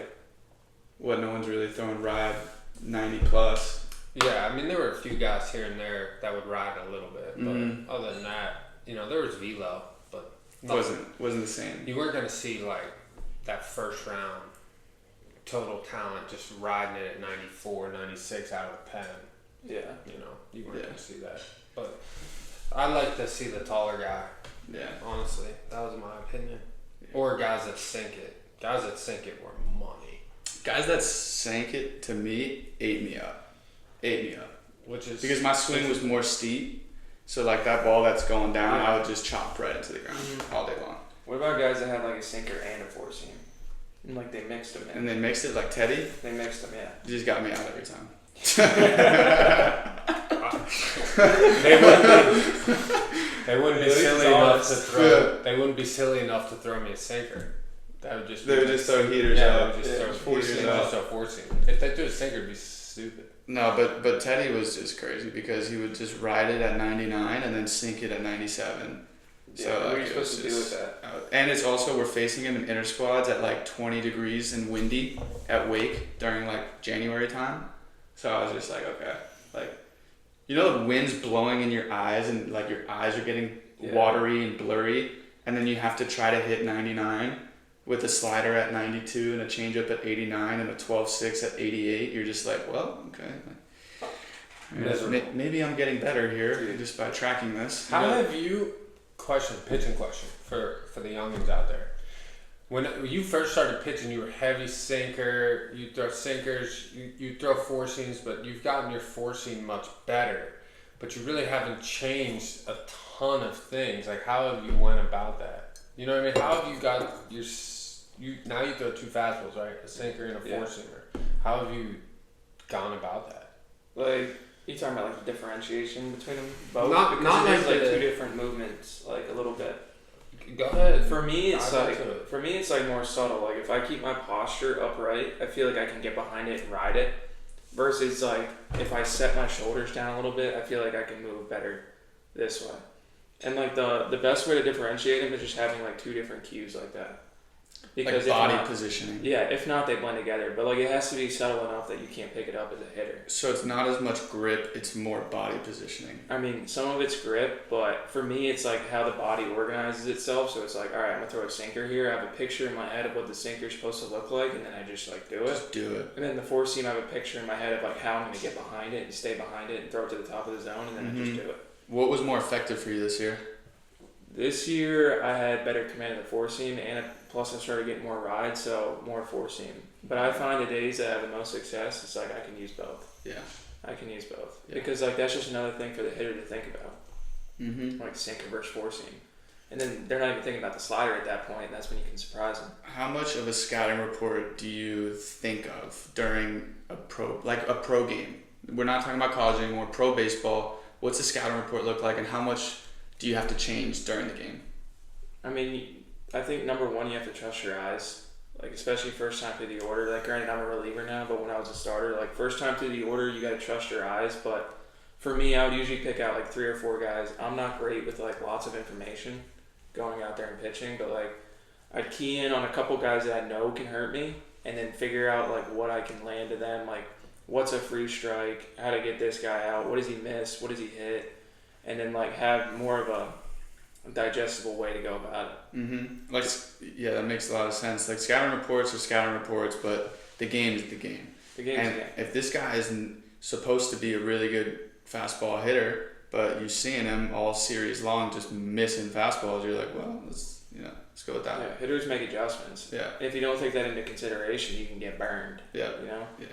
no one's really throwing ride 90 plus. Yeah, I mean, there were a few guys here and there that would ride a little bit, but Mhm. other than that, there was velo, but Wasn't the same. You weren't gonna see like that first round total talent just riding it at 94, 96 out of the pen. yeah. You weren't gonna see that. But I like to see the taller guy. Yeah. Honestly, that was my opinion. Yeah. Or guys that sink it. Guys that sink it were money. Guys that sank it to me ate me up. Which is Because my swing was more steep. So like that ball that's going down, I would just chop right into the ground all day long. What about guys that had like a sinker and a four seam? And like they mixed them in. And they mixed it like Teddy. They mixed them, yeah. You just got me out every time. They wouldn't be silly enough to throw. They wouldn't be silly enough to throw me a sinker. That would just. They would just throw heaters Yeah, out. they would just throw heaters forcing. out. Just throw forcing. If they threw a sinker, it'd be stupid. No, but Teddy was just crazy because he would just ride it at 99 and then sink it at 97. So Yeah, what are like, you it supposed was to do just- with that? And it's also, we're facing him in inter squads at like 20 degrees and windy at Wake during like January time. So I was just like, okay, like You know the wind's blowing in your eyes and like your eyes are getting watery and blurry, and then you have to try to hit 99 with a slider at 92 and a changeup at 89 and a 12-6 at 88. You're just like, well, okay. Maybe I'm getting better here just by tracking this. How have you pitching question for the youngins out there? When you first started pitching, you were heavy sinker. You throw sinkers. You throw four seams, but you've gotten your four seam much better. But you really haven't changed a ton of things. Like, how have you went about that? You know what I mean? How have you got now you throw two fastballs, right? A sinker and a four seamer. How have you gone about that? Like, you talking about like the differentiation between them both? Not there's like two different movements, like a little bit. Go ahead. For me, it's like more subtle. Like if I keep my posture upright, I feel like I can get behind it and ride it. Versus like if I set my shoulders down a little bit, I feel like I can move better this way. And like the best way to differentiate them is just having like two different cues like that. Because like body positioning. Yeah, if not, they blend together. But like it has to be subtle enough that you can't pick it up as a hitter. So it's not as much grip; it's more body positioning. I mean, some of it's grip, but for me, it's like how the body organizes itself. So it's like, all right, I'm gonna throw a sinker here. I have a picture in my head of what the sinker's supposed to look like, and then I just like do it. Just do it. And then the four seam, I have a picture in my head of like how I'm gonna get behind it and stay behind it and throw it to the top of the zone, and then I just do it. What was more effective for you this year? This year, I had better command of the four seam, and plus I started getting more ride, so more four seam. But I find the days that I have the most success, it's like I can use both. Yeah. I can use both. Yeah. Because like that's just another thing for the hitter to think about. Mm-hmm. Like sinker versus four seam. And then they're not even thinking about the slider at that point, and that's when you can surprise them. How much of a scouting report do you think of during a pro game? We're not talking about college anymore, pro baseball. What's the scouting report look like, and how much do you have to change during the game? I mean, I think number one, you have to trust your eyes. Like, especially first time through the order. Like, granted, I'm a reliever now, but when I was a starter, like, first time through the order, you got to trust your eyes. But for me, I would usually pick out, like, 3 or 4 guys. I'm not great with, like, lots of information going out there and pitching, but, like, I'd key in on a couple guys that I know can hurt me and then figure out, like, what I can land to them. Like, what's a free strike? How to get this guy out? What does he miss? What does he hit? And then like have more of a digestible way to go about it. Mm-hmm. Like, yeah, that makes a lot of sense. Like scouting reports are scouting reports, but the game is the game. The game is the game. If this guy isn't supposed to be a really good fastball hitter, but you're seeing him all series long just missing fastballs, you're like, well, let's go with that. Yeah, hitters make adjustments. Yeah. If you don't take that into consideration, you can get burned. Yeah. You know. Yeah.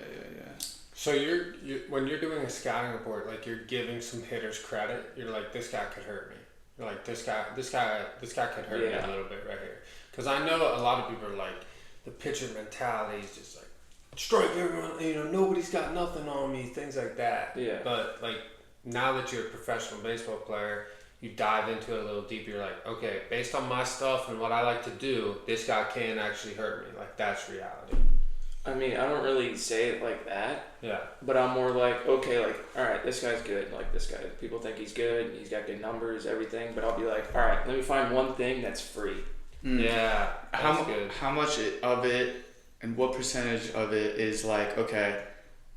So you're when you're doing a scouting report, like you're giving some hitters credit. You're like, this guy could hurt me. You're like, this guy could hurt me a little bit right here. Because I know a lot of people are like, the pitcher mentality is just like, strike everyone. Nobody's got nothing on me. Things like that. Yeah. But like now that you're a professional baseball player, you dive into it a little deeper. You're like, okay, based on my stuff and what I like to do, this guy can actually hurt me. Like that's reality. I mean, I don't really say it like that. Yeah. But I'm more like, okay, like, all right, this guy's good. Like, this guy, people think he's good. He's got good numbers, everything. But I'll be like, all right, let me find one thing that's free. Yeah. Good. How much of it and what percentage of it is like, okay,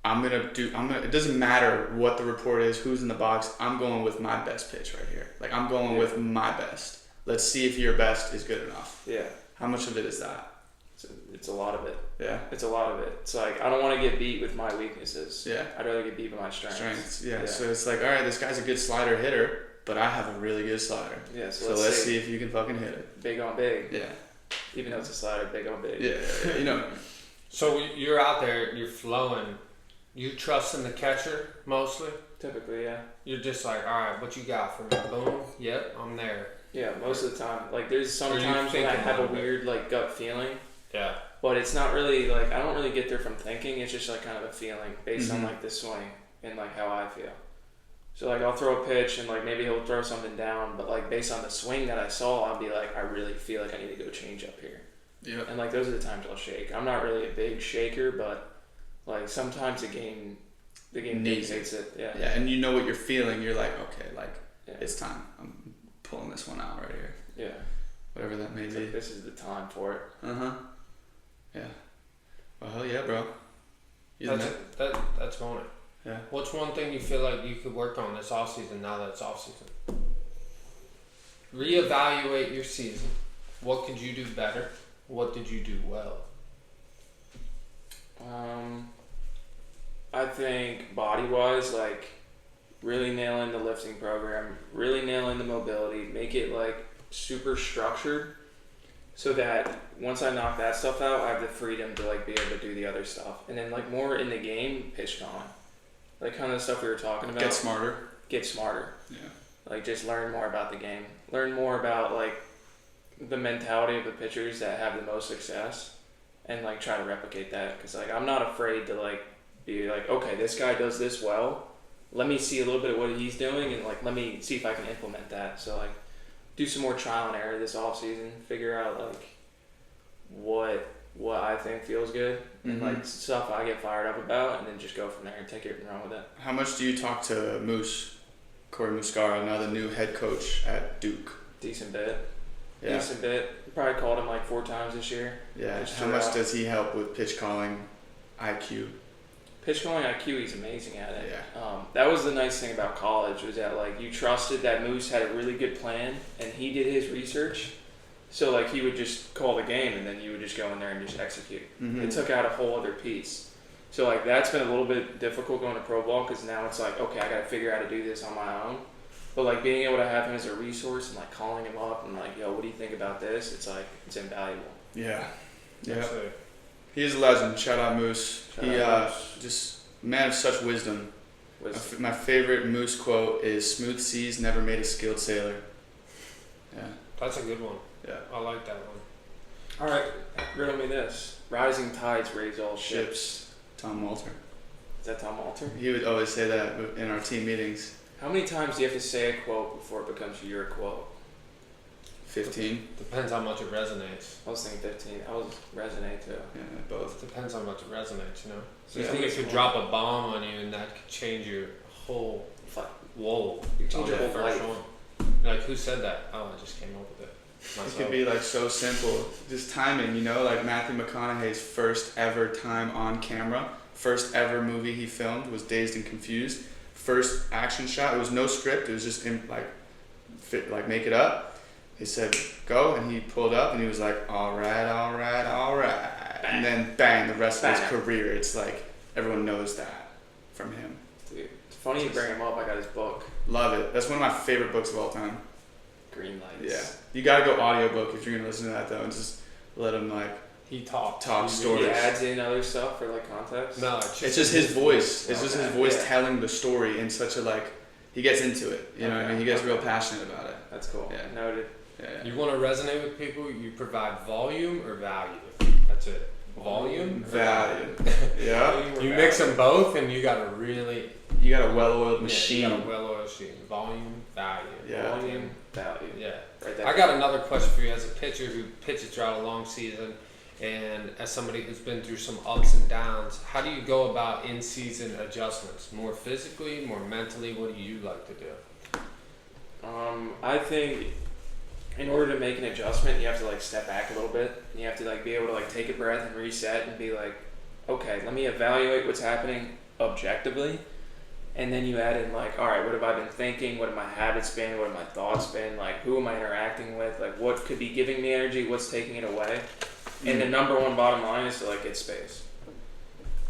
it doesn't matter what the report is, who's in the box. I'm going with my best pitch right here. Like, I'm going with my best. Let's see if your best is good enough. Yeah. How much of it is that? It's a lot of it. Yeah. It's a lot of it. It's like, I don't want to get beat with my weaknesses. Yeah. I'd rather get beat with my strengths. Yeah. So it's like, all right, this guy's a good slider hitter, but I have a really good slider. Yeah. So let's see if you can fucking hit it. Big on big. Yeah. Even though it's a slider, big on big. Yeah. So you're out there, you're flowing. You trust in the catcher mostly? Typically, yeah. You're just like, all right, what you got for me? Boom. Yep, I'm there. Yeah, most of the time. Like, there's some times when I have a weird, like, gut feeling. Yeah. But it's not really, like, I don't really get there from thinking. It's just, like, kind of a feeling based on, like, the swing and, like, how I feel. So, like, I'll throw a pitch and, like, maybe he'll throw something down. But, like, based on the swing that I saw, I'll be like, I really feel like I need to go change up here. Yeah. And, like, those are the times I'll shake. I'm not really a big shaker, but, like, sometimes the game dictates it. Yeah. Yeah, and you know what you're feeling. You're like, okay, like, it's time. I'm pulling this one out right here. Yeah. Whatever that may be. Like, this is the time for it. Uh-huh. Yeah. Well, hell yeah, bro. That's going. Yeah. What's one thing you feel like you could work on this offseason now that it's offseason? Reevaluate your season. What could you do better? What did you do well? I think body-wise, like, really nailing the lifting program, really nailing the mobility, make it, like, super structured so that once I knock that stuff out, I have the freedom to, like, be able to do the other stuff. And then, like, more in the game, pitch calling. Like, kind of the stuff we were talking about. Get smarter. Get smarter. Yeah. Like, just learn more about the game. Learn more about, like, the mentality of the pitchers that have the most success and, like, try to replicate that. Because, like, I'm not afraid to, like, be like, okay, this guy does this well. Let me see a little bit of what he's doing and, like, let me see if I can implement that. So, like, do some more trial and error this offseason. Figure out, like, what I think feels good and, like, stuff I get fired up about, and then just go from there and take it and run with it. How much do you talk to Corey Muscara, now the new head coach at Duke? Decent bit. Yeah. Decent bit. Probably called him like 4 times this year. Yeah. How much does he help with pitch calling IQ? Pitch calling IQ, he's amazing at it. Yeah. That was the nice thing about college, was that, like, you trusted that Moose had a really good plan and he did his research. So, like, he would just call the game and then you would just go in there and just execute. Mm-hmm. It took out a whole other piece. So, like, that's been a little bit difficult going to pro ball, because now it's like, okay, I got to figure out how to do this on my own. But, like, being able to have him as a resource and, like, calling him up and, like, yo, what do you think about this? It's like, it's invaluable. Yeah. Yeah. Absolutely. He is a legend. Shout out Moose. Shout He out Moose. just man of such wisdom. My favorite Moose quote is, "Smooth seas never made a skilled sailor." Yeah. That's a good one. Yeah. I like that one. All right, riddle me this. Rising tides raise all ships. Tom Walter. Is that Tom Walter? He would always say that in our team meetings. How many times do you have to say a quote before it becomes your quote? 15. Depends how much it resonates. I was thinking 15. I was resonate too. Yeah, both. Depends how much it resonates, you know? So Yeah. you think it could drop a bomb on you and that could change your whole whoa. You change your on whole the first life. one. Like, who said that? Oh, I just came up with it It myself. could be like so simple. Just timing, you know, like Matthew McConaughey's first ever time on camera, first ever movie he filmed was Dazed and Confused. First action shot, it was no script, it was just make it up. They said go, and he pulled up and he was like, all right. Bang. And then bang, the rest of his Bang. career, it's like everyone knows that from him. Dude, it's funny you bring him up. I got his book, Love it. That's one of my favorite books of all time. Green Lights. Yeah. You gotta go audiobook if you're gonna listen to that though, and just let him like He talked. Talk He stories. He adds in other stuff for, like, context. No, it's just his voice. It's just his voice Yeah. telling the story in such a like he gets into it. You know what I mean? He gets Okay. real passionate about it. That's cool. Yeah. Noted. Yeah. You want to resonate with people, you provide volume or value. That's it. Volume or Value. Yeah. Volume or You value? mix them both and you got a really You got a well-oiled machine. Yeah, you got a well-oiled machine. Volume, value. Yeah. Volume, value. Yeah. Right there. I got another question for you as a pitcher who pitches throughout a long season, and as somebody who's been through some ups and downs. How do you go about in-season adjustments? More physically, more mentally? What do you like to do? I think in order to make an adjustment, you have to, like, step back a little bit. And you have to, like, be able to, like, take a breath and reset and be like, okay, let me evaluate what's happening objectively. And then you add in, like, all right, what have I been thinking? What have my habits been? What have my thoughts been? Like, who am I interacting with? Like, what could be giving me energy? What's taking it away? And the number one bottom line is to, like, get space.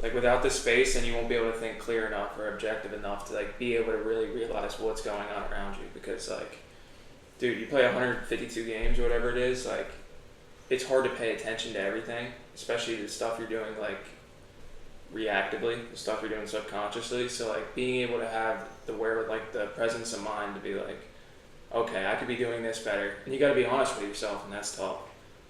Like, without the space, then you won't be able to think clear enough or objective enough to, like, be able to really realize what's going on around you. Because, like, dude, you play 152 games or whatever it is, like, it's hard to pay attention to everything, especially the stuff you're doing, like, reactively, the stuff you're doing subconsciously. So, like, being able to have the presence of mind to be like, okay, I could be doing this better. And you got to be honest with yourself, and that's tough.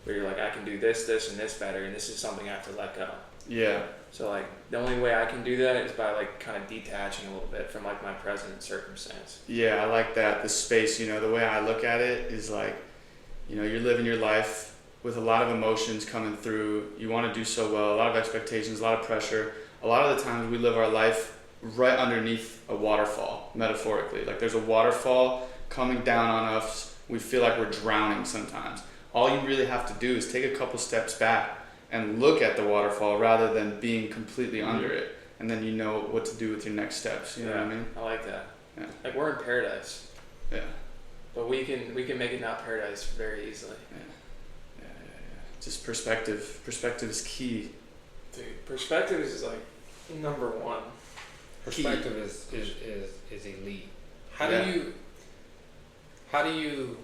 Where you're like, I can do this, and this better, and this is something I have to let go. Yeah. So, like, the only way I can do that is by, like, kind of detaching a little bit from, like, my present circumstance. Yeah, I like that. The space, you know, the way I look at it is like, you know, you're living your life with a lot of emotions coming through. You want to do so well, a lot of expectations, a lot of pressure. A lot of the times we live our life right underneath a waterfall, metaphorically. Like, there's a waterfall coming down on us. We feel like we're drowning sometimes. All you really have to do is take a couple steps back and look at the waterfall rather than being completely under it. and then you know what to do with your next steps. You know what I mean? I like that. Yeah. Like we're in paradise. Yeah. But we can make it not paradise very easily. Yeah. Just perspective. Perspective is key. Dude, perspective is like number one. Perspective is elite. How do you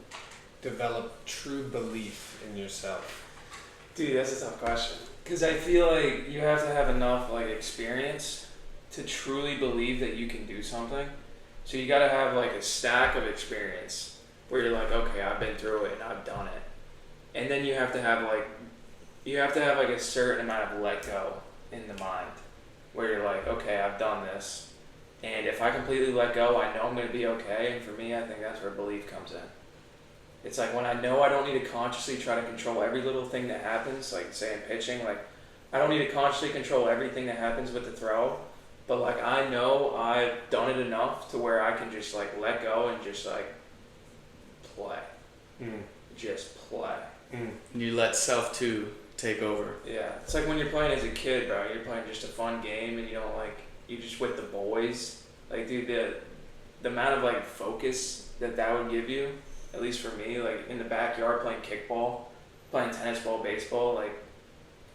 develop true belief in yourself? Dude, that's a tough question. Because I feel like you have to have enough like experience to truly believe that you can do something. So you got to have like a stack of experience where you're like, okay, I've been through it and I've done it. And then you have to have like a certain amount of let go in the mind where you're like, okay, I've done this. And if I completely let go, I know I'm going to be okay. And for me, I think that's where belief comes in. It's like when I know I don't need to consciously try to control every little thing that happens, like say in pitching, like I don't need to consciously control everything that happens with the throw, but like I know I've done it enough to where I can just like let go and just like play. Just play. You let self too take over. Yeah, it's like when you're playing as a kid, bro. You're playing just a fun game, and you don't like you just with the boys. Like, dude, the amount of like focus that would give you, at least for me, like in the backyard playing kickball, playing tennis ball, baseball, like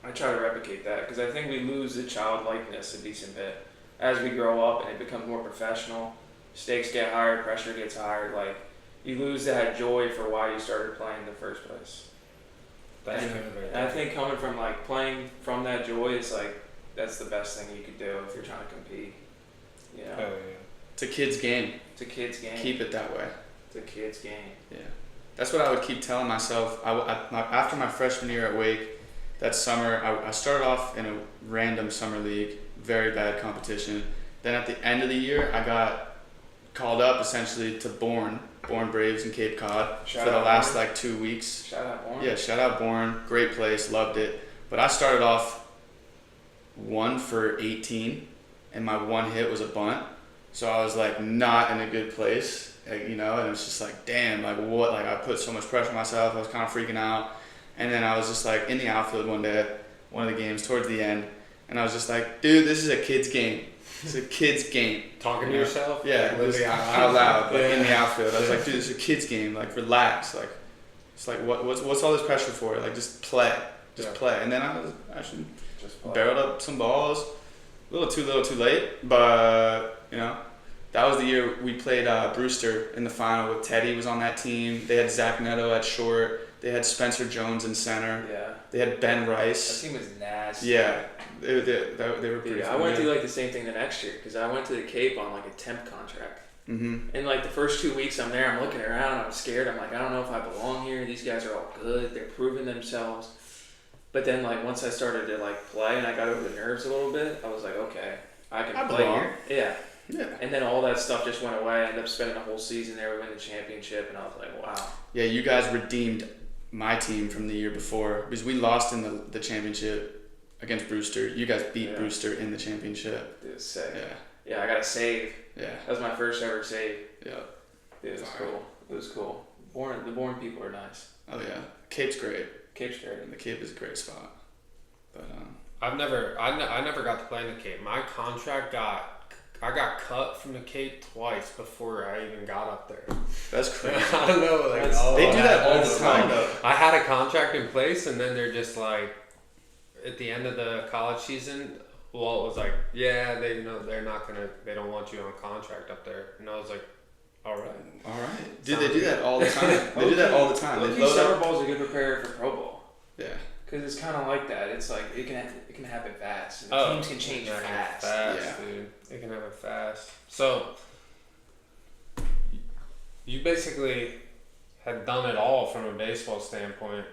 I try to replicate that because I think we lose the childlikeness a decent bit as we grow up and it becomes more professional. Stakes get higher, pressure gets higher. Like you lose that joy for why you started playing in the first place. And I think coming from like playing from that joy is like that's the best thing you could do if you're trying to compete. You know? Oh, yeah. It's a kid's game. It's a kid's game. Keep it that way. It's a kid's game. Yeah. That's what I would keep telling myself. After my freshman year at Wake, that summer, I started off in a random summer league, very bad competition. Then at the end of the year, I got called up essentially to Bourne Braves in Cape Cod for the last like 2 weeks. Shout out Bourne. Yeah, shout out Bourne. Great place, loved it. But I started off 1 for 18, and my one hit was a bunt. So I was like not in a good place, like, you know, and it was just like, damn, like what? Like I put so much pressure on myself. I was kind of freaking out. And then I was just like in the outfield one day, one of the games towards the end, and I was just like, dude, this is a kid's game. It's a kid's game. Talking to yourself? Yeah, just out loud, like in the outfield. I was like, dude, this is a kid's game. Like, relax. Like, it's like, what's all this pressure for? Like, just play. Just play. And then I was actually barreled up some balls. A little too late. But, you know, that was the year we played Brewster in the final with Teddy was on that team. They had Zach Neto at short. They had Spencer Jones in center. Yeah. They had Ben Rice. That team was nasty. Yeah. They were pretty. I went through like the same thing the next year because I went to the Cape on like a temp contract. Mm-hmm. And like the first 2 weeks I'm there, I'm looking around, I'm scared. I'm like, I don't know if I belong here. These guys are all good. They're proving themselves. But then like once I started to like play and I got over the nerves a little bit, I was like, okay, I can play here. Yeah. Yeah. And then all that stuff just went away. I ended up spending a whole season there. We win the championship, and I was like, wow. Yeah, you guys redeemed my team from the year before because we lost in the championship against Brewster. You guys beat Brewster in the championship. It was sick. Yeah, I got a save. Yeah. That was my first ever save. Yeah. It was cool. It was cool. The Bourne people are nice. Oh yeah. Cape's great. Cape's great. And the Cape is a great spot. But I never got to play in the Cape. My contract I got cut from the Cape twice before I even got up there. That's crazy. I don't know. Like, they do that all the time, though. I had a contract in place, and then they're just like, at the end of the college season, Walt was like, yeah, they don't want you on contract up there. And I was like, all right. Dude, they do that all the time. They do that all the time. Summer ball is a good preparator for Pro Bowl. Yeah. Because it's kind of like that. It's like it can happen fast. And teams can change fast. Dude. It can happen fast. So you basically had done it all from a baseball standpoint.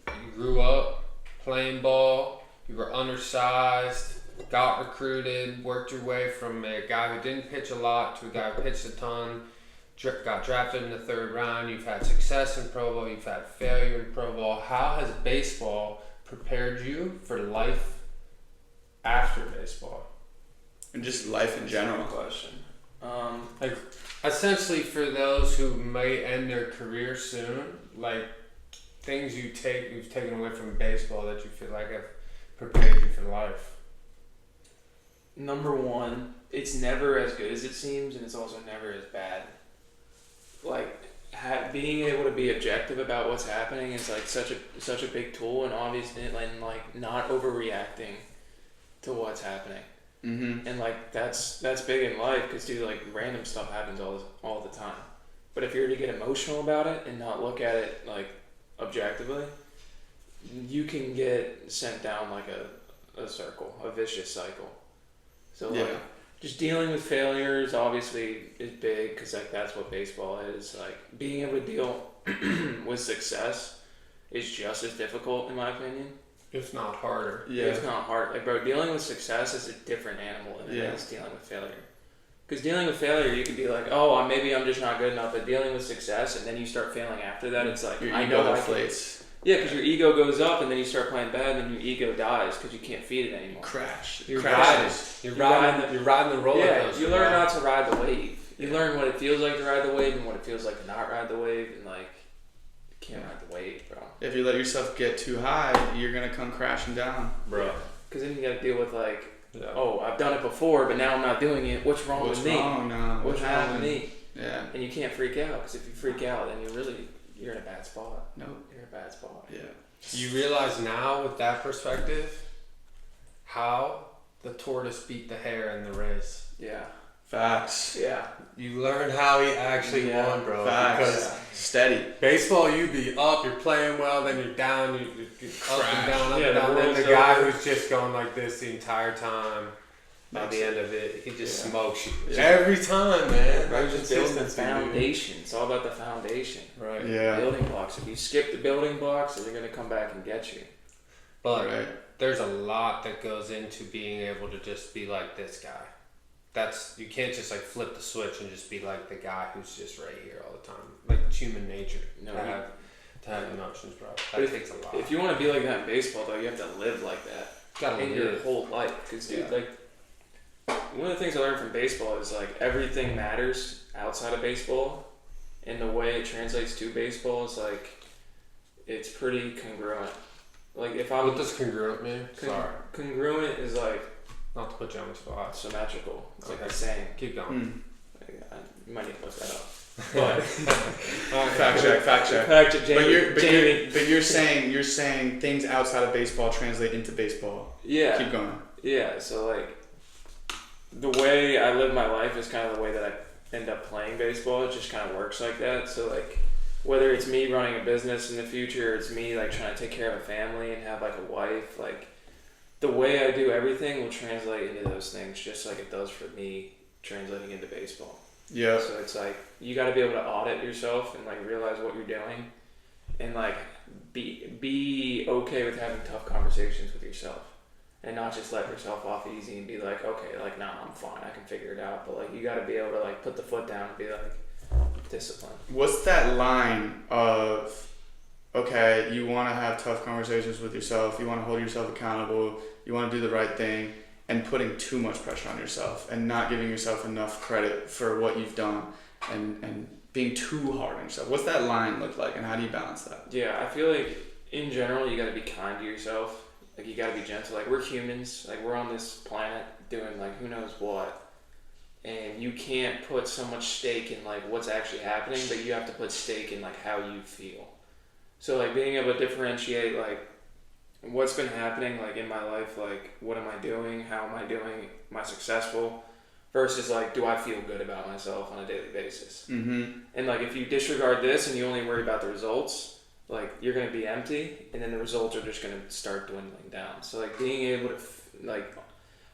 You grew up playing ball. You were undersized. Got recruited. Worked your way from a guy who didn't pitch a lot to a guy who pitched a ton. Got drafted in the 3rd round. You've had success in Pro Bowl. You've had failure in Pro Bowl. How has baseball prepared you for life after baseball? And just life in general. Question. Like, essentially, for those who may end their career soon, like things you've taken away from baseball that you feel like have prepared you for life. number one, it's never as good as it seems, and it's also never as bad. Like, being able to be objective about what's happening is like such a big tool, and obviously, and like not overreacting to what's happening. Mm-hmm. And like that's big in life, because dude, like random stuff happens all the time. But if you're to get emotional about it and not look at it like objectively, you can get sent down like a circle, a vicious cycle. So like just dealing with failures obviously is big, because like that's what baseball is. Like being able to deal with success is just as difficult, in my opinion. If not harder. Yeah. It's not hard. Like, bro, dealing with success is a different animal than it is dealing with failure. Because dealing with failure, you could be like, oh, maybe I'm just not good enough. But dealing with success, and then you start failing after that, it's like, your I ego know deflates. Yeah, because your ego goes up, and then you start playing bad, and then your ego dies because you can't feed it anymore. You're riding the roller coaster. You learn not to ride the wave. You learn what it feels like to ride the wave and what it feels like to not ride the wave, and like, you can't ride the wave, bro. If you let yourself get too high, you're gonna come crashing down, bro. Because then you got to deal with like, oh, I've done it before, but now I'm not doing it. What's wrong with me? What's wrong with me? Yeah. And you can't freak out, because if you freak out, then you're in a bad spot. Nope. You're in a bad spot. Yeah. You realize now with that perspective how the tortoise beat the hare in the race. Yeah. Facts. Yeah. You learn how he actually won, bro. Facts. Because steady. Baseball, you be up, you're playing well, then you're down, you're up and down, up and down. The Then the guy who's just going like this the entire time, by the end of it, he just smokes you. Yeah. Every time, man. Right, just building the foundation. It's all about the foundation. Right. Yeah. Building blocks. If you skip the building blocks, they're going to come back and get you. But there's a lot that goes into being able to just be like this guy. You can't just like flip the switch and just be like the guy who's just right here all the time. Like it's human nature to have emotions, bro. That takes a lot. If you want to be like that in baseball, though, you have to live like that in your whole life. Because dude, like one of the things I learned from baseball is like everything matters outside of baseball, and the way it translates to baseball is like it's pretty congruent. Like if I'm what does congruent mean? Sorry. Congruent is like, not to put you on the spot. Symmetrical. It's like the same. Keep going. You might need to look that up. But fact check. Jamie. But you're saying things outside of baseball translate into baseball. Yeah. Keep going. Yeah. So like the way I live my life is kind of the way that I end up playing baseball. It just kind of works like that. So like whether it's me running a business in the future, or it's me like trying to take care of a family and have like a wife, like the way I do everything will translate into those things, just like it does for me translating into baseball. Yeah. So it's like you got to be able to audit yourself and like realize what you're doing, and like be okay with having tough conversations with yourself, and not just let yourself off easy and be like, okay, like nah, I'm fine, I can figure it out. But like you got to be able to like put the foot down and be like disciplined. What's that line of? Okay, you want to have tough conversations with yourself, you want to hold yourself accountable, you want to do the right thing, and putting too much pressure on yourself and not giving yourself enough credit for what you've done and being too hard on yourself. What's that line look like, and how do you balance that? Yeah, I feel like in general you got to be kind to yourself. Like you got to be gentle. Like we're humans, like we're on this planet doing like who knows what, and you can't put so much stake in like what's actually happening, but you have to put stake in like how you feel. So like being able to differentiate like what's been happening like in my life, like what am I doing, how am I doing, am I successful, versus like do I feel good about myself on a daily basis. Mm-hmm. And like if you disregard this and you only worry about the results, like you're going to be empty, and then the results are just going to start dwindling down. So like being able to like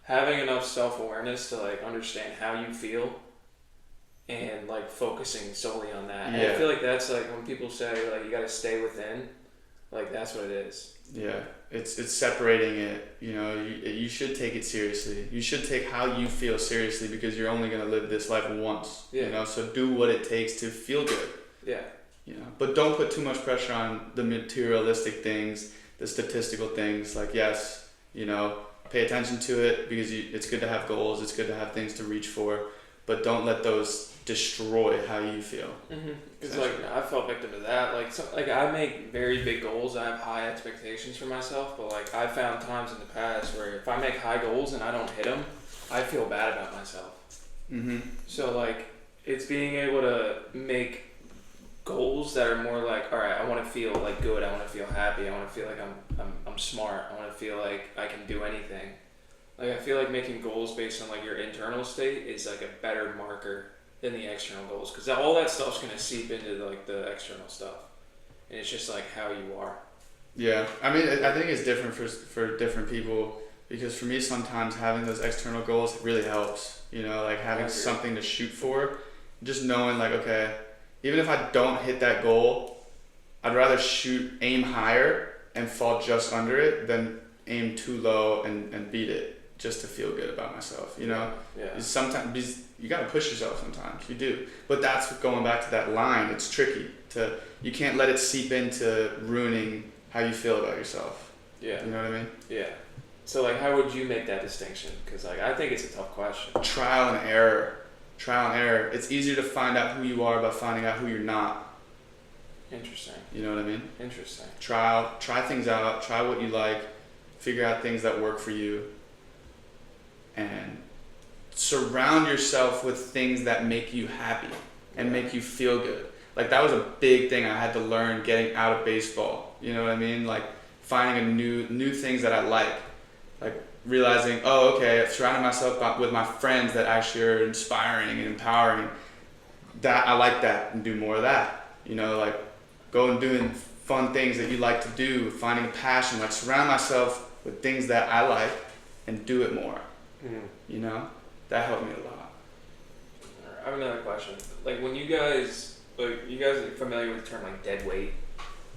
having enough self-awareness to like understand how you feel and like focusing solely on that. Yeah. And I feel like that's like when people say like you got to stay within, like that's what it is. Yeah, it's separating it. You know, you should take it seriously. You should take how you feel seriously, because you're only gonna live this life once. Yeah. You know, so do what it takes to feel good. Yeah. You know, but don't put too much pressure on the materialistic things, the statistical things. Like yes, you know, pay attention to it, because it's good to have goals. It's good to have things to reach for, but don't let those destroy how you feel. Because like I fell victim to that. Like I make very big goals. I have high expectations for myself, but like I found times in the past where if I make high goals and I don't hit them, I feel bad about myself. Mm-hmm. So like it's being able to make goals that are more like, all right, I want to feel like good. I want to feel happy. I want to feel like I'm smart. I want to feel like I can do anything. Like I feel like making goals based on like your internal state is like a better marker than the external goals, because all that stuff's gonna seep into like the external stuff, and it's just like how you are. Yeah, I mean, I think it's different for different people, because for me sometimes having those external goals really helps. You know, like having something to shoot for, just knowing like, okay, even if I don't hit that goal, I'd rather aim higher and fall just under it than aim too low and beat it just to feel good about myself, you know? Yeah. Sometimes you gotta push yourself sometimes, you do. But that's going back to that line, it's tricky. You can't let it seep into ruining how you feel about yourself. Yeah. You know what I mean? Yeah. So like how would you make that distinction? Because like I think it's a tough question. Trial and error. It's easier to find out who you are by finding out who you're not. Interesting. You know what I mean? Interesting. Try things out, try what you like, figure out things that work for you, and surround yourself with things that make you happy and make you feel good. Like that was a big thing I had to learn getting out of baseball. You know what I mean? Like finding new things that I like realizing, oh, okay, I've surrounded myself with my friends that actually are inspiring and empowering. That I like that, and do more of that. You know, like go and doing fun things that you like to do, finding a passion, like surround myself with things that I like and do it more. You know, that helped me a lot. I have another question. Like when you guys are familiar with the term like dead weight?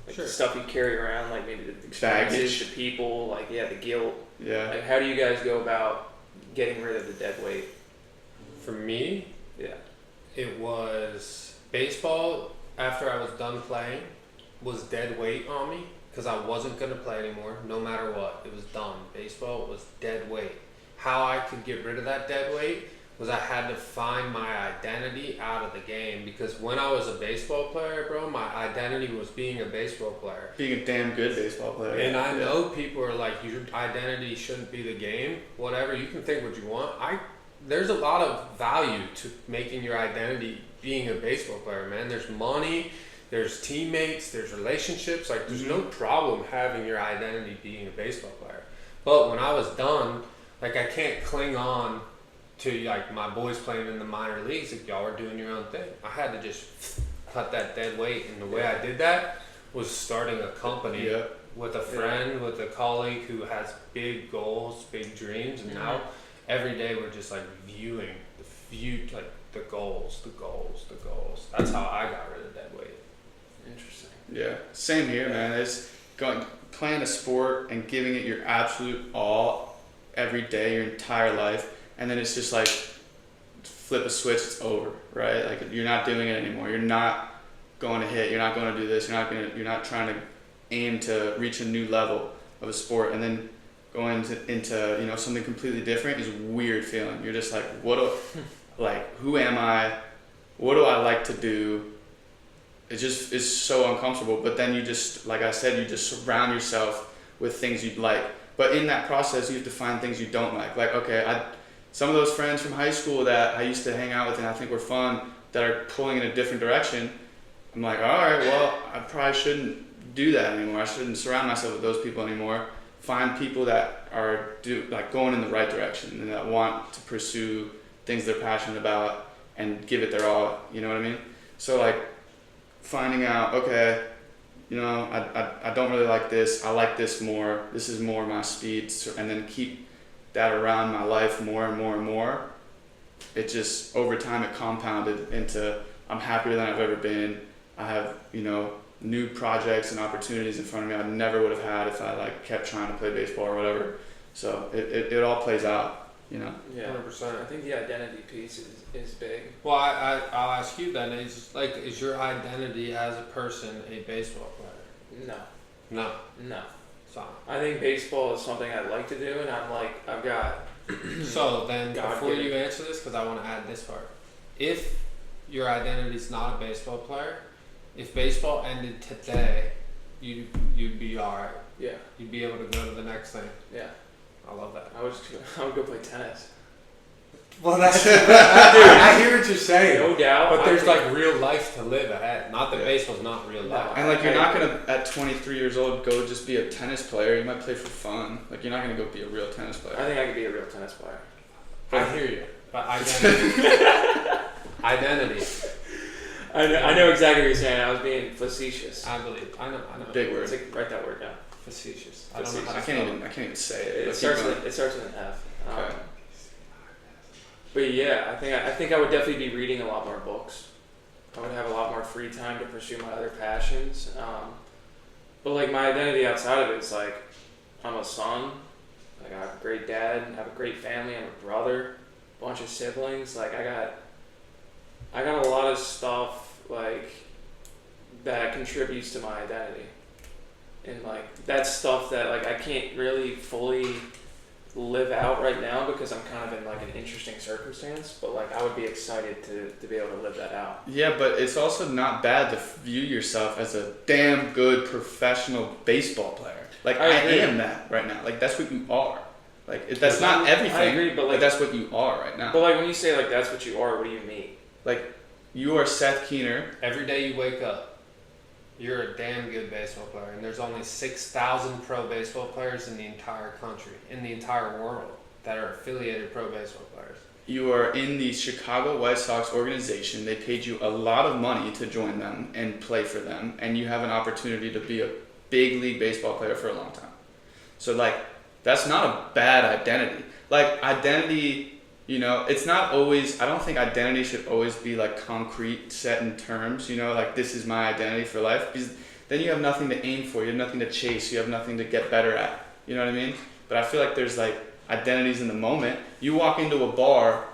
Like the stuff you carry around, like maybe the experiences, the people, like the guilt. Yeah. Like how do you guys go about getting rid of the dead weight? For me, yeah, it was baseball. After I was done playing, was dead weight on me because I wasn't gonna play anymore, no matter what. It was done. Baseball was dead weight. How I could get rid of that dead weight was I had to find my identity out of the game, because when I was a baseball player, bro, my identity was being a baseball player. Being a damn good baseball player. And I know people are like, your identity shouldn't be the game. Whatever, you can think what you want. There's a lot of value to making your identity being a baseball player, man. There's money, there's teammates, there's relationships. Like, there's no problem having your identity being a baseball player. But when I was done, like, I can't cling on to like my boys playing in the minor leagues. Like, y'all are doing your own thing. I had to just cut that dead weight, and the way I did that was starting a company with a friend, with a colleague who has big goals, big dreams, and now every day we're just like viewing like the goals. That's how I got rid of dead weight. Interesting. Yeah, same here, man. It's playing a sport and giving it your absolute all every day, your entire life. And then it's just like flip a switch, it's over, right? Like you're not doing it anymore. You're not going to hit. You're not going to do this. You're not trying to aim to reach a new level of a sport. And then going into you know, something completely different is a weird feeling. You're just like, who am I? What do I like to do? It just is so uncomfortable. But then you just, like I said, you just surround yourself with things you'd like. But in that process, you have to find things you don't like. Like, okay, some of those friends from high school that I used to hang out with and I think were fun that are pulling in a different direction, I'm like, all right, well, I probably shouldn't do that anymore. I shouldn't surround myself with those people anymore. Find people that are going in the right direction and that want to pursue things they're passionate about and give it their all. You know what I mean? So like finding out, okay, you know, I don't really like this. I like this more. This is more my speed. And then keep that around my life more and more and more. It just, over time, it compounded into I'm happier than I've ever been. I have, you know, new projects and opportunities in front of me I never would have had if I like kept trying to play baseball or whatever. So it all plays out, you know. Yeah, 100%. I think the identity piece is big. Well, I'll ask you then, is your identity as a person a baseball player? No. So I think baseball is something I'd like to do, and I've got. So then, before you answer this, because I want to add this part, if your identity is not a baseball player, if baseball ended today, you'd be all right. Yeah. You'd be able to go to the next thing. Yeah. I love that. I would go play tennis. Well, that's dude. I hear what you're saying. No doubt. But there's like real life to live ahead. Not that baseball's not real life. And like you're not gonna at 23 years old go just be a tennis player. You might play for fun. Like you're not gonna go be a real tennis player. I think I could be a real tennis player. I hear you. But identity. Identity. I know exactly what you're saying. I was being facetious. I believe. I know. Big word. It's like, write that word down. Facetious. I don't know how to spell it. I can't even say it. It starts with an F. Okay. But yeah, I think I would definitely be reading a lot more books. I would have a lot more free time to pursue my other passions. But like my identity outside of it is like I'm a son. Like I have a great dad. I have a great family. I'm a brother. A bunch of siblings. Like I got a lot of stuff like that contributes to my identity. And like that's stuff that like I can't really fully live out right now because I'm kind of in like an interesting circumstance, but like I would be excited to be able to live that out. Yeah, but it's also not bad to view yourself as a damn good professional baseball player. Like I am that right now. Like that's what you are. Like that's not everything. I agree, but that's what you are right now. But like when you say like that's what you are, what do you mean? Like you are Seth Keener. Every day you wake up, you're a damn good baseball player, and there's only 6,000 pro baseball players in the entire country, in the entire world, that are affiliated pro baseball players. You are in the Chicago White Sox organization. They paid you a lot of money to join them and play for them, and you have an opportunity to be a big league baseball player for a long time. So like, that's not a bad identity. Like identity, you know, it's not always, I don't think identity should always be like concrete, set in terms, you know, like this is my identity for life, because then you have nothing to aim for, you have nothing to chase, you have nothing to get better at, you know what I mean? But I feel like there's like identities in the moment. You walk into a bar,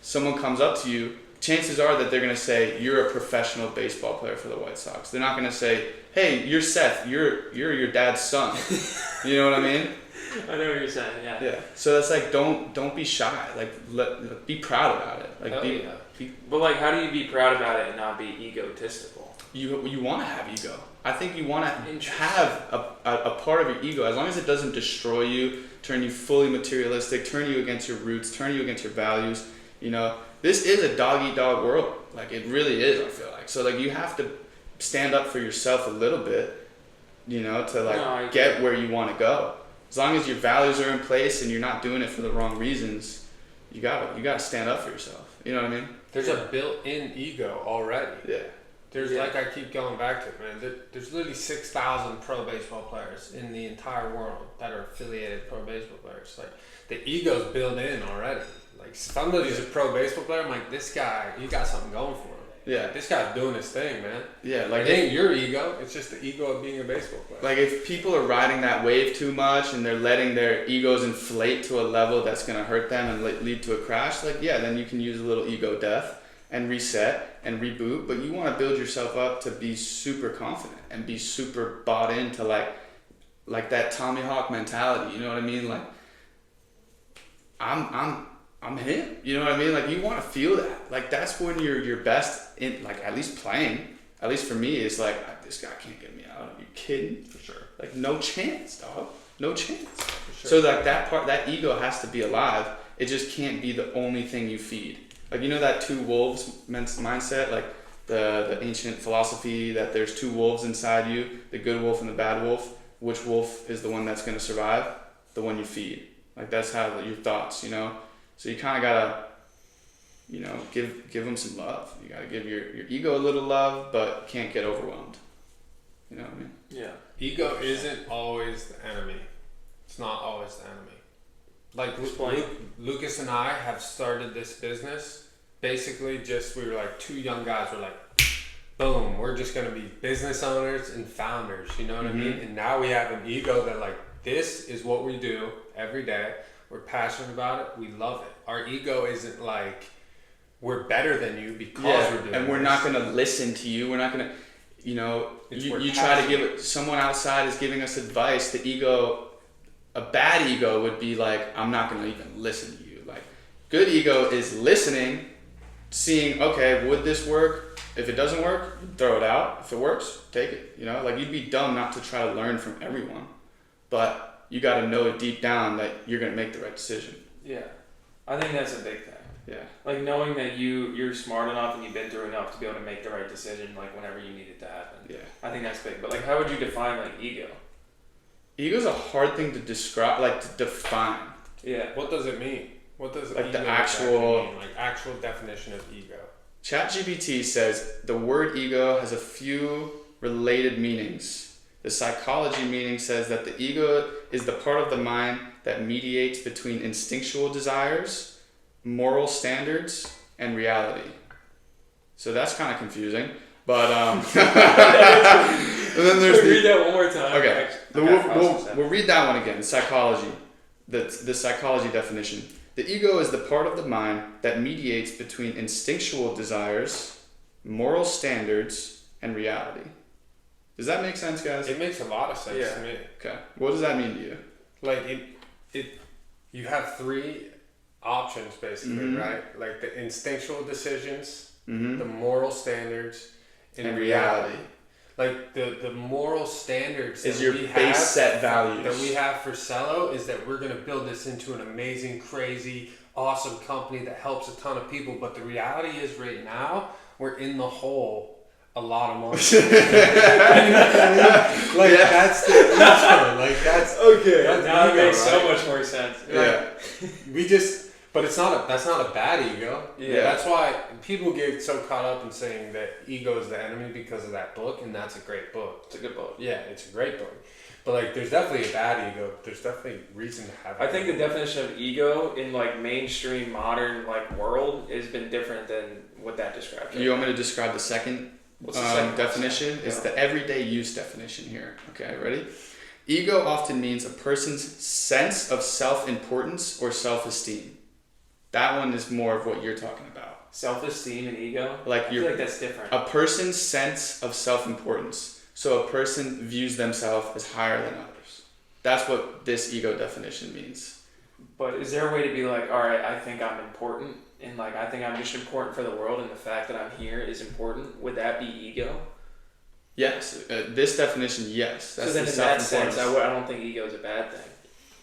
someone comes up to you, chances are that they're going to say, you're a professional baseball player for the White Sox. They're not going to say, hey, you're Seth, you're your dad's son. You know what I mean? I know what you're saying, yeah. Yeah. So that's like don't be shy. Like be proud about it. Like but like how do you be proud about it and not be egotistical? You want to have ego. I think you want to have a part of your ego, as long as it doesn't destroy you, turn you fully materialistic, turn you against your roots, turn you against your values. You know, this is a dog-eat-dog world. Like it really is, I feel like. So like you have to stand up for yourself a little bit, you know, to like get where you want to go. As long as your values are in place and you're not doing it for the wrong reasons, you gotta stand up for yourself. You know what I mean? There's a built-in ego already. Yeah. There's like I keep going back to it, man. There's literally 6,000 pro baseball players in the entire world that are affiliated pro baseball players. Like the ego's built in already. Like somebody's a pro baseball player. I'm like, this guy, he got something going for him. Yeah. This guy's doing his thing, man. Yeah, like it ain't your ego. It's just the ego of being a baseball player. Like if people are riding that wave too much and they're letting their egos inflate to a level that's gonna hurt them and lead to a crash, like yeah, then you can use a little ego death and reset and reboot. But you want to build yourself up to be super confident and be super bought into like that Tommy Hawk mentality. You know what I mean? Like I'm him. You know what I mean? Like you want to feel that. Like that's when you're your best in, like at least playing. At least for me, it's like this guy can't get me out. Are you kidding? For sure. Like no chance, dog. No chance. For sure. So like that part, that ego has to be alive. It just can't be the only thing you feed. Like you know that two wolves mindset, like the ancient philosophy that there's two wolves inside you, the good wolf and the bad wolf. Which wolf is the one that's going to survive? The one you feed. Like that's how your thoughts, you know. So you kind of gotta, you know, give them some love. You gotta give your ego a little love, but can't get overwhelmed. You know what I mean? Yeah. Ego isn't always the enemy. It's not always the enemy. Like Lucas and I have started this business. Basically, we were like two young guys. We're like, boom, we're just gonna be business owners and founders. You know what I mean? And now we have an ego that like this is what we do every day. We're passionate about it. We love it. Our ego isn't like we're better than you because we're doing it. And we're not going to listen to you. We're not going to, you know, you try to give it, someone outside is giving us advice. The ego, a bad ego would be like, I'm not going to even listen to you. Like, good ego is listening, seeing, okay, would this work? If it doesn't work, throw it out. If it works, take it. You know, like you'd be dumb not to try to learn from everyone. But you got to know deep down that you're going to make the right decision. Yeah. I think that's a big thing. Yeah. Like knowing that you're smart enough and you've been through enough to be able to make the right decision, like whenever you need it to happen. Yeah. I think that's big. But like, how would you define like ego? Ego's a hard thing to describe, like to define. Yeah. What does it mean? What does like ego the actual mean? Like actual definition of ego? ChatGPT says the word ego has a few related meanings. The psychology meaning says that the ego is the part of the mind that mediates between instinctual desires, moral standards, and reality. So that's kind of confusing. But and then there's read that one more time. Okay, we'll read that one again. Psychology, the psychology definition. The ego is the part of the mind that mediates between instinctual desires, moral standards, and reality. Does that make sense, guys? It makes a lot of sense to me. Okay. What does that mean to you? Like you have three options basically, right? Like the instinctual decisions, the moral standards, and reality. Like the moral standards is your base set values that we have for Celo is that we're going to build this into an amazing, crazy, awesome company that helps a ton of people. But the reality is right now we're in the hole a lot of money. That's the ego. Like that's okay. That's now ego, it makes so right? much more sense. Yeah. But that's not a bad ego. Yeah. That's why people get so caught up in saying that ego is the enemy because of that book, and that's a great book. It's a good book. Yeah, it's a great book. But like, there's definitely a bad ego. There's definitely reason to have. I think the definition of ego in like mainstream modern like world has been different than what that describes. You want me to describe the second? What's the second definition? It's the everyday use definition here. Okay, ready? Ego often means a person's sense of self-importance or self-esteem. That one is more of what you're talking about. Self-esteem and ego? Like I feel like that's different. A person's sense of self-importance. So a person views themselves as higher than others. That's what this ego definition means. But is there a way to be like, all right, I think I'm important, and like I think I'm just important for the world, and the fact that I'm here is important? Would that be ego? Yes. This definition, yes. That's so then the in that sense, self-importance. I don't think ego is a bad thing.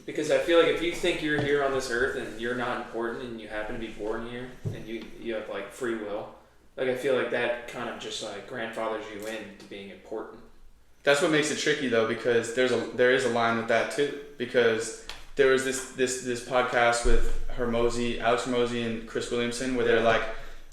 Because I feel like if you think you're here on this earth and you're not important and you happen to be born here and you have like free will, like I feel like that kind of just like grandfathers you into being important. That's what makes it tricky though, because there is a line with that too. Because there was this podcast with Alex Hermosi and Chris Williamson where they're like,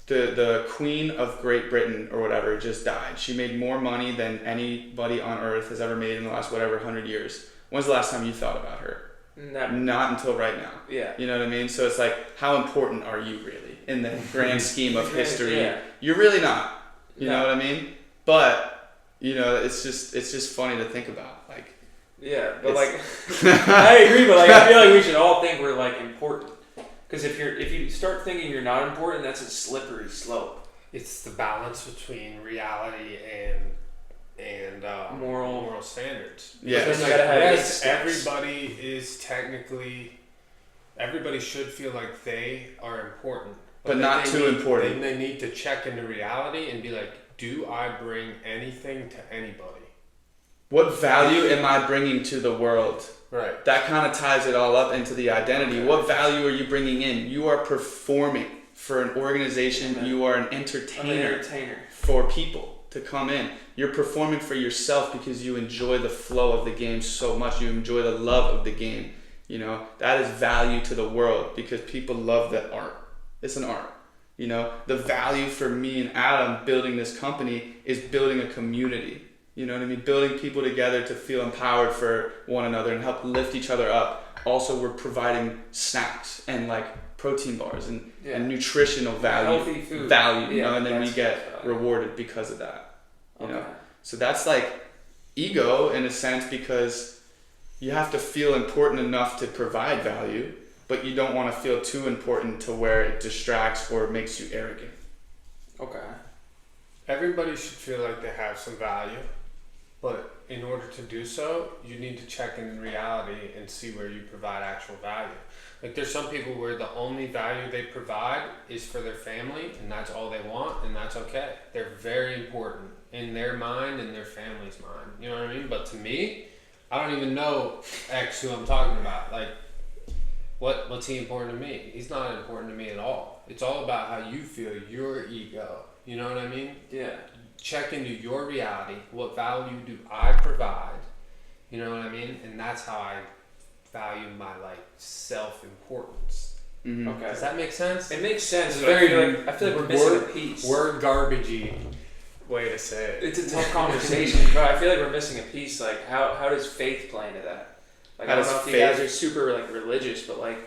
the Queen of Great Britain or whatever just died. She made more money than anybody on earth has ever made in the last 100 years. When's the last time you thought about her? Not until right now. Yeah. You know what I mean? So it's like, how important are you really in the grand scheme of history? Yeah. You're really not. You know what I mean? But it's just funny to think about. Like. Yeah, but like, I agree. But like, I feel like we should all think we're like important. Because if you start thinking you're not important, that's a slippery slope. It's the balance between reality and moral standards. Yeah. Because You gotta have yes, instincts. everybody should feel like they are important, But not too important. Then they need to check into reality and be like, do I bring anything to anybody? What value am I bringing to the world? Right. That kind of ties it all up into the identity. Okay. What value are you bringing in? You are performing for an organization. Amen. You are an entertainer for people to come in. You're performing for yourself because you enjoy the flow of the game so much. You enjoy the love of the game. That is value to the world because people love that art. It's an art. The value for me and Adam building this company is building a community. You know what I mean? Building people together to feel empowered for one another and help lift each other up. Also, we're providing snacks and like protein bars and nutritional value. Healthy food. And then we get rewarded because of that. You know? So that's like ego in a sense because you have to feel important enough to provide value, but you don't want to feel too important to where it distracts or makes you arrogant. Okay. Everybody should feel like they have some value. But in order to do so, you need to check in reality and see where you provide actual value. Like there's some people where the only value they provide is for their family and that's all they want and that's okay. They're very important in their mind and their family's mind. You know what I mean? But to me, I don't even know X who I'm talking about. Like what's he important to me? He's not important to me at all. It's all about how you feel, your ego. You know what I mean? Yeah. Check into your reality. What value do I provide? You know what I mean? And that's how I value my self-importance. Mm-hmm. Okay. Does that make sense? It makes sense. It's But very I feel like we're missing a piece. Word garbagey way to say it. It's a tough conversation, but I feel like we're missing a piece. Like, how does faith play into that? Like, How I don't does know if you faith- guys are super like religious, but like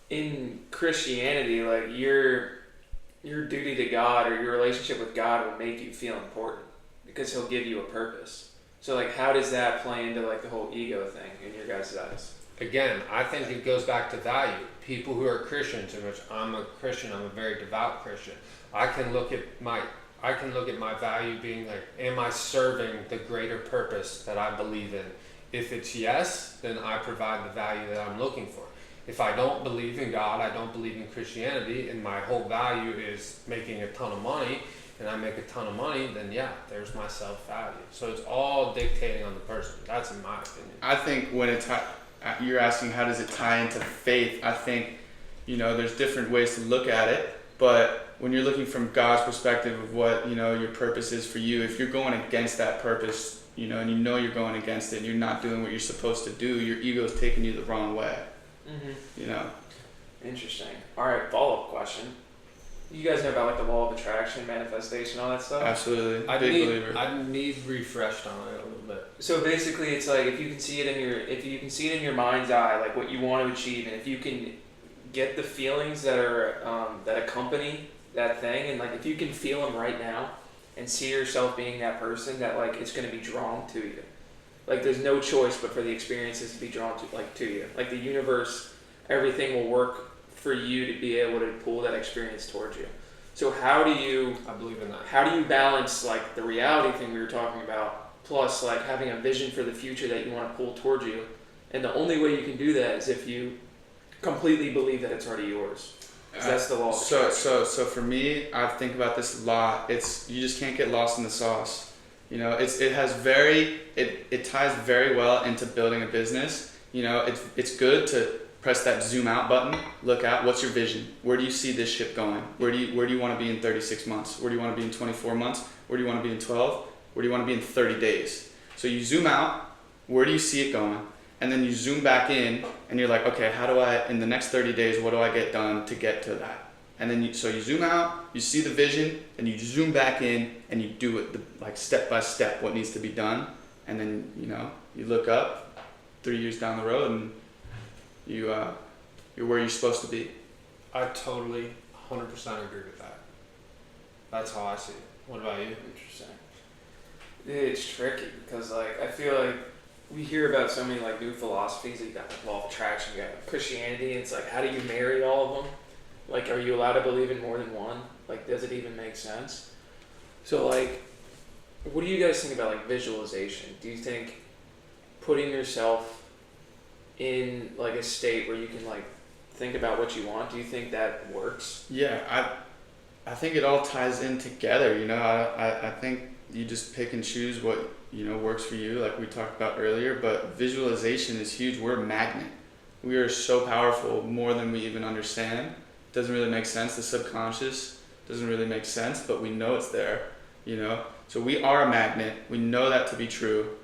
in Christianity, like your duty to God or your relationship with God will make you feel important because He'll give you a purpose. So like, how does that play into like the whole ego thing in your guys' eyes? Again, I think it goes back to value. People who are Christians, in which I'm a Christian, I'm a very devout Christian. I can look at my value being like, am I serving the greater purpose that I believe in? If it's yes, then I provide the value that I'm looking for. If I don't believe in God, I don't believe in Christianity, and my whole value is making a ton of money, and I make a ton of money, then yeah, there's my self-value. So it's all dictating on the person. That's in my opinion. I think when you're asking how does it tie into faith, I think, there's different ways to look at it, but when you're looking from God's perspective of what, your purpose is for you, if you're going against that purpose, and you're going against it, and you're not doing what you're supposed to do, your ego's taking you the wrong way. Mm-hmm. Interesting. All right, follow-up question. You guys know about like the law of attraction, manifestation, all that stuff? Absolutely. I Big believer. need refreshed on it a little bit. So basically, it's like if you can see it in your mind's eye, like what you want to achieve, and if you can get the feelings that are that accompany that thing, and like if you can feel them right now, and see yourself being that person, that like it's going to be drawn to you. Like there's no choice but for the experiences to be drawn to you. Like the universe, everything will work for you to be able to pull that experience towards you. So how do you? I believe in that. How do you balance like the reality thing we were talking about, plus like having a vision for the future that you want to pull towards you? And the only way you can do that is if you completely believe that it's already yours. 'Cause that's the law. So for me, I think about this a lot. You just can't get lost in the sauce. It ties very well into building a business. It's good to press that zoom out button, look out, what's your vision? Where do you see this ship going? Where do you want to be in 36 months? Where do you want to be in 24 months? Where do you want to be in 12? Where do you want to be in 30 days? So you zoom out, where do you see it going? And then you zoom back in and you're like, okay, in the next 30 days, what do I get done to get to that? And then you zoom out, you see the vision, and you zoom back in and you do it like step by step what needs to be done. And then, you look up 3 years down the road and you're where you're supposed to be. I totally 100% agree with that. That's how I see it. What about you? Interesting. It's tricky because like I feel like we hear about so many like new philosophies. You got like law of attraction, you got Christianity. It's like, how do you marry all of them? Like, are you allowed to believe in more than one? Like, does it even make sense? So like, what do you guys think about like visualization? Do you think putting yourself in like a state where you can like think about what you want, do you think that works? Yeah, I think it all ties in together. I think you just pick and choose what works for you, like we talked about earlier. But visualization is huge. We're a magnet. We are so powerful, more than we even understand. Doesn't really make sense. The subconscious doesn't really make sense, but we know it's there. So we are a magnet. We know that to be true.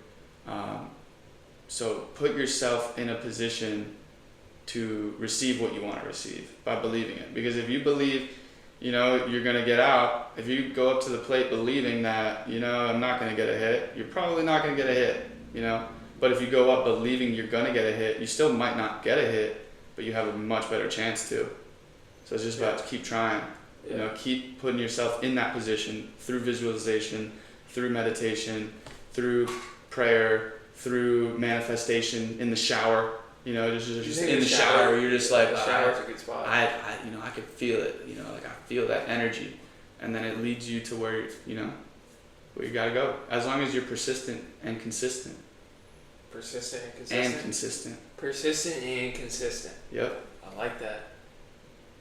So put yourself in a position to receive what you want to receive by believing it. Because if you believe, you're going to get out, if you go up to the plate believing that, I'm not going to get a hit, you're probably not going to get a hit, But if you go up believing you're going to get a hit, you still might not get a hit, but you have a much better chance to. So it's just about to keep trying, keep putting yourself in that position through visualization, through meditation, through prayer, through manifestation in the shower. Just in the shower, you're just like, shower's a good spot. I could feel it. Like I feel that energy, and then it leads you to where where you gotta go. As long as you're persistent and consistent. Persistent and consistent. Persistent and consistent. Yep. I like that.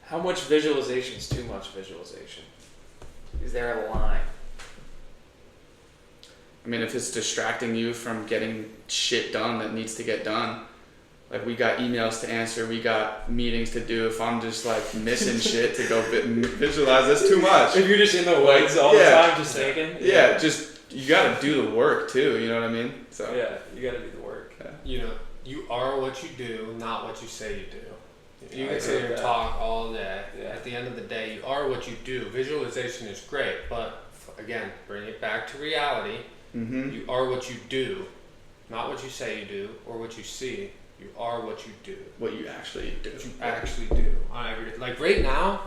How much visualization is too much visualization? Is there a line? I mean, if it's distracting you from getting shit done that needs to get done, Like we got emails to answer, we got meetings to do. If I'm just like missing shit to go visualize, that's too much. If you're just in the woods all the time, just thinking. Yeah, just you got to do the work too. You know what I mean? So yeah, you got to do the work. Yeah. You know, you are what you do, not what you say you do. You can sit here and talk all day. Yeah. At the end of the day, you are what you do. Visualization is great, but again, bring it back to reality. Mm-hmm. You are what you do, not what you say you do or what you see. You are what you do. What you actually do. What you actually do on every day. Like right now,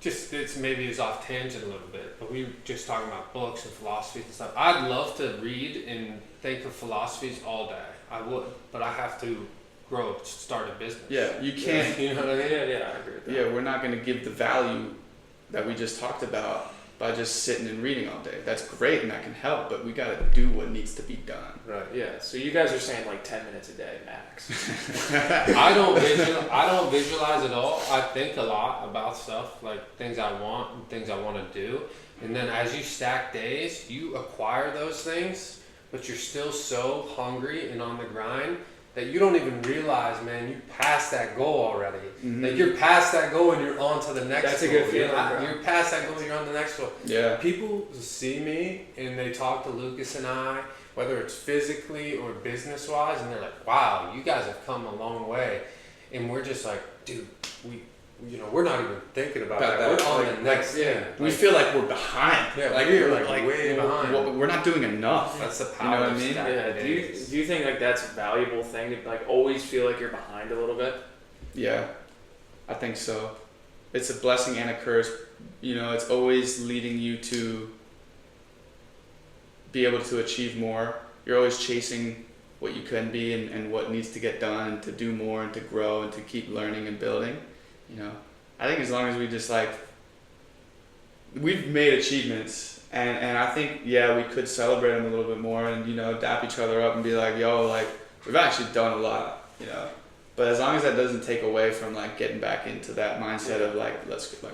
just it's maybe it's off tangent a little bit, but we were just talking about books and philosophies and stuff. I'd love to read and think of philosophies all day. I would, but I have to grow, start a business. Yeah, you can't. You know what I mean? Yeah, I agree with that. Yeah, we're not going to give the value that we just talked about by just sitting and reading all day. That's great and that can help, but we got to do what needs to be done. Right. Yeah. So you guys are saying like 10 minutes a day max. I don't visualize at all. I think a lot about stuff, like things I want and things I want to do. And then as you stack days, you acquire those things, but you're still so hungry and on the grind that you don't even realize, man, you passed that goal already. Mm-hmm. Like you're past that goal and you're on to the next That's goal. a good feeling, You're past that goal and you're on the next goal. Yeah. People see me and they talk to Lucas and I, whether it's physically or business wise, and they're like, wow, you guys have come a long way. And we're just like, dude, we're not even thinking about that. We're on the next thing. We feel like we're behind. Yeah, like we're like way behind. We're not doing enough. That's the You power know what of I mean? stacking Yeah. days. Do you think like that's a valuable thing to like always feel like you're behind a little bit? Yeah, I think so. It's a blessing and a curse. You know, it's always leading you to be able to achieve more. You're always chasing what you can be and what needs to get done and to do more and to grow and to keep learning and building. You know, I think as long as we just like, we've made achievements and I think, yeah, we could celebrate them a little bit more and, you know, dap each other up and be like, yo, like, we've actually done a lot, you know. But as long as that doesn't take away from like getting back into that mindset of like,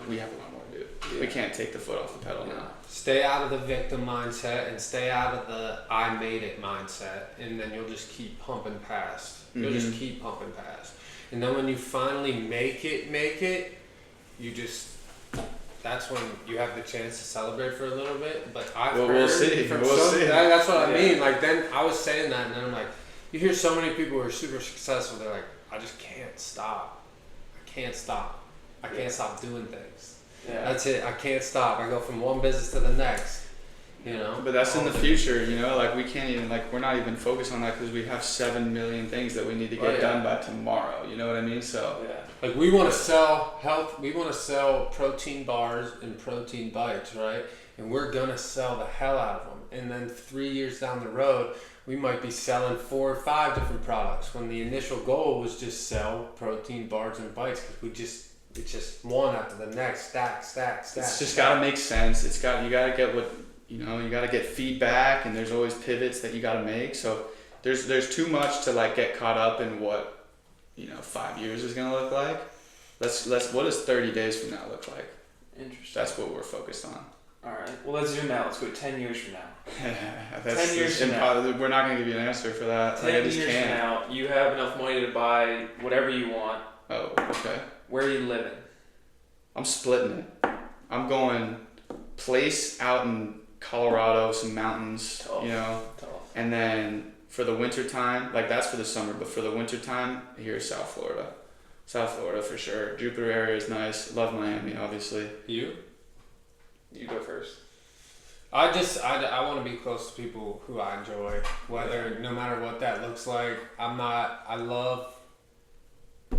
we have a lot more to do. Yeah. We can't take the foot off the pedal now. Stay out of the victim mindset and stay out of the I made it mindset, and then you'll just keep pumping past. You'll just keep pumping past. And then when you finally make it, you just, that's when you have the chance to celebrate for a little bit. But we'll see. That's what I mean. Like then I was saying that, and then I'm like, you hear so many people who are super successful. They're like, I just can't stop. I can't stop doing things. Yeah. That's it. I can't stop. I go from one business to the next. You know. But that's in the future. You know, like we can't even we're not even focused on that because we have 7 million things that we need to get done by tomorrow. You know what I mean? So yeah. Like we want to sell health. We want to sell protein bars and protein bites, right? And we're gonna sell the hell out of them. And then 3 years down the road, we might be selling 4 or 5 different products when the initial goal was just sell protein bars and bites because it's just one after the next, stack. It's just got to make sense. You got to get you got to get feedback and there's always pivots that you got to make. So there's too much to like get caught up in what, 5 years is going to look like. What does 30 days from now look like? Interesting. That's what we're focused on. All right. Well, let's zoom out. Let's go 10 years from now. 10 years from now. We're not going to give you an answer for that. 10 years from now, you have enough money to buy whatever you want. Oh, okay. Where are you living? I'm splitting it. I'm going place out in Colorado, some mountains, Tough. And then for the winter time, like that's for the summer, but for the winter time, here's South Florida. South Florida for sure. Jupiter area is nice. Love Miami, obviously. You go first. I want to be close to people who I enjoy, no matter what that looks like. I love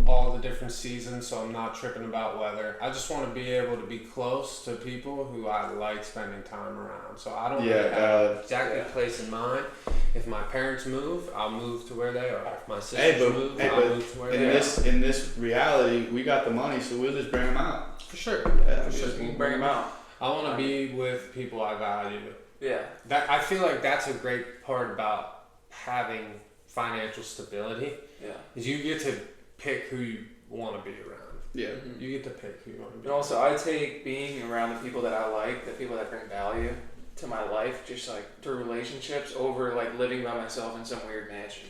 all the different seasons, so I'm not tripping about weather. I just want to be able to be close to people who I like spending time around. So I don't really have exactly a place in mind. If my parents move, I'll move to where they are. If my sisters move, I'll move to where they are. In this reality, we got the money, so we'll just bring them out. For sure. Yeah, for sure. We'll bring them out. I want to be with people I value. Yeah. I feel like that's a great part about having financial stability. Yeah. Is you get to pick who you want to be around. Yeah. Mm-hmm. You get to pick who you want to be. And also, I take being around the people that I like, the people that bring value to my life, just like through relationships, over like living by myself in some weird mansion.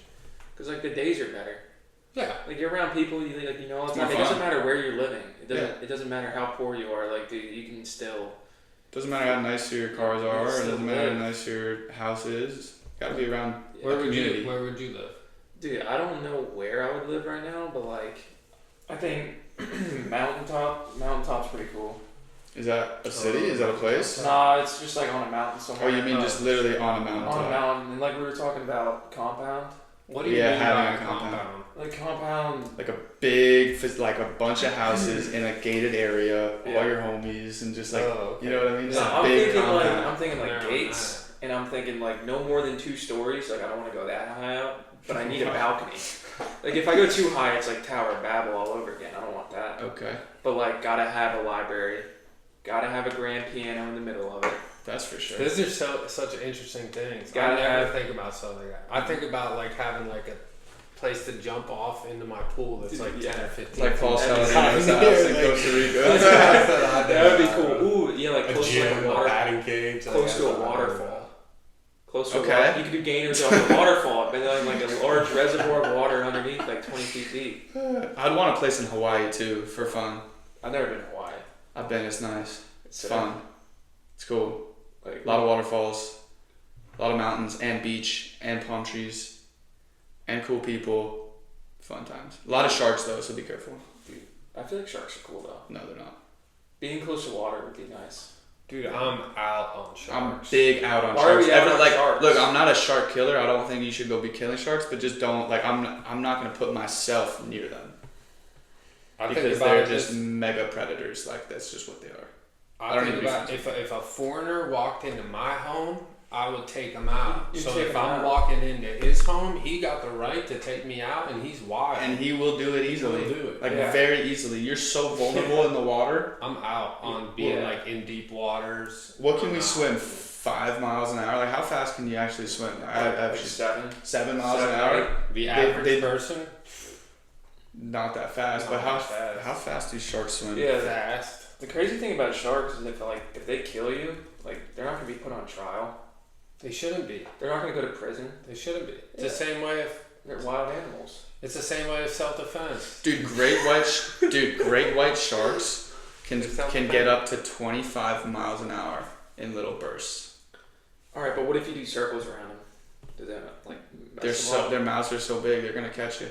Because like the days are better. Yeah. Like you're around people you know all the time. It doesn't matter where you're living. It doesn't matter how poor you are. Like dude, you can still. Doesn't matter how nice your cars are. It doesn't matter how nice your house is. Got to be around Where a community. Where would you live? Dude, I don't know where I would live right now, but like, I think Mountaintop's pretty cool. Is that a city? Is that a place? Nah, it's just like on a mountain somewhere. Oh, you mean just literally on a mountain? On a mountain, and like we were talking about compound. What do you mean by a compound? Like compound. Like a big, like a bunch of houses in a gated area, all your homies, and just like, you know what I mean? Just I'm big thinking compound. I'm thinking like gates, and I'm thinking like no more than 2 stories. Like I don't want to go that high up, but I need a balcony. Like if I go too high, it's like Tower of Babel all over again. I don't want that. Okay. But like, gotta have a library, gotta have a grand piano in the middle of it. That's for sure. Those are such interesting things. I never think about something like that. I think about like having like a place to jump off into my pool that's like 10 or 15. Like Paul Saladino's house in Costa Rica. That would be cool. Ooh, yeah, like close to like a water, batting cage, close to a waterfall. Close to okay. You could do gainers off the waterfall, but then like a large reservoir of water underneath, like 20 feet deep. I'd want a place in Hawaii too for fun. I've never been to Hawaii. I've been. It's nice. It's fun. It's cool. Like, a lot of waterfalls, a lot of mountains and beach and palm trees, and cool people. Fun times. A lot of sharks though, so be careful. Dude, I feel like sharks are cool though. No, they're not. Being close to water would be nice. Dude, I'm out on sharks. I'm big out on Why sharks. are we out on sharks? Look, I'm not a shark killer. I don't think you should go be killing sharks, but just don't like. I'm not gonna put myself near them because they're just mega predators. Like that's just what they are. I think about if a foreigner walked into my home, I would take him out. So if I'm walking into his home, he got the right to take me out, and he's wild. And he will do it easily. He'll do it. Like very easily. You're so vulnerable in the water. I'm out on being like in deep waters. What can we swim? 5 miles an hour? Like how fast can you actually swim? Like 7. 7 miles an hour. The average person. Not that fast, but how fast do sharks swim? Yeah, fast. The crazy thing about sharks is if they kill you, like they're not gonna be put on trial. They shouldn't be. They're not gonna go to prison. They shouldn't be. It's the same way if they're wild animals. It's the same way of self-defense. Dude, great white sharks can get up to 25 miles an hour in little bursts. All right, but what if you do circles around them? Does that like their mouths are so big they're gonna catch you?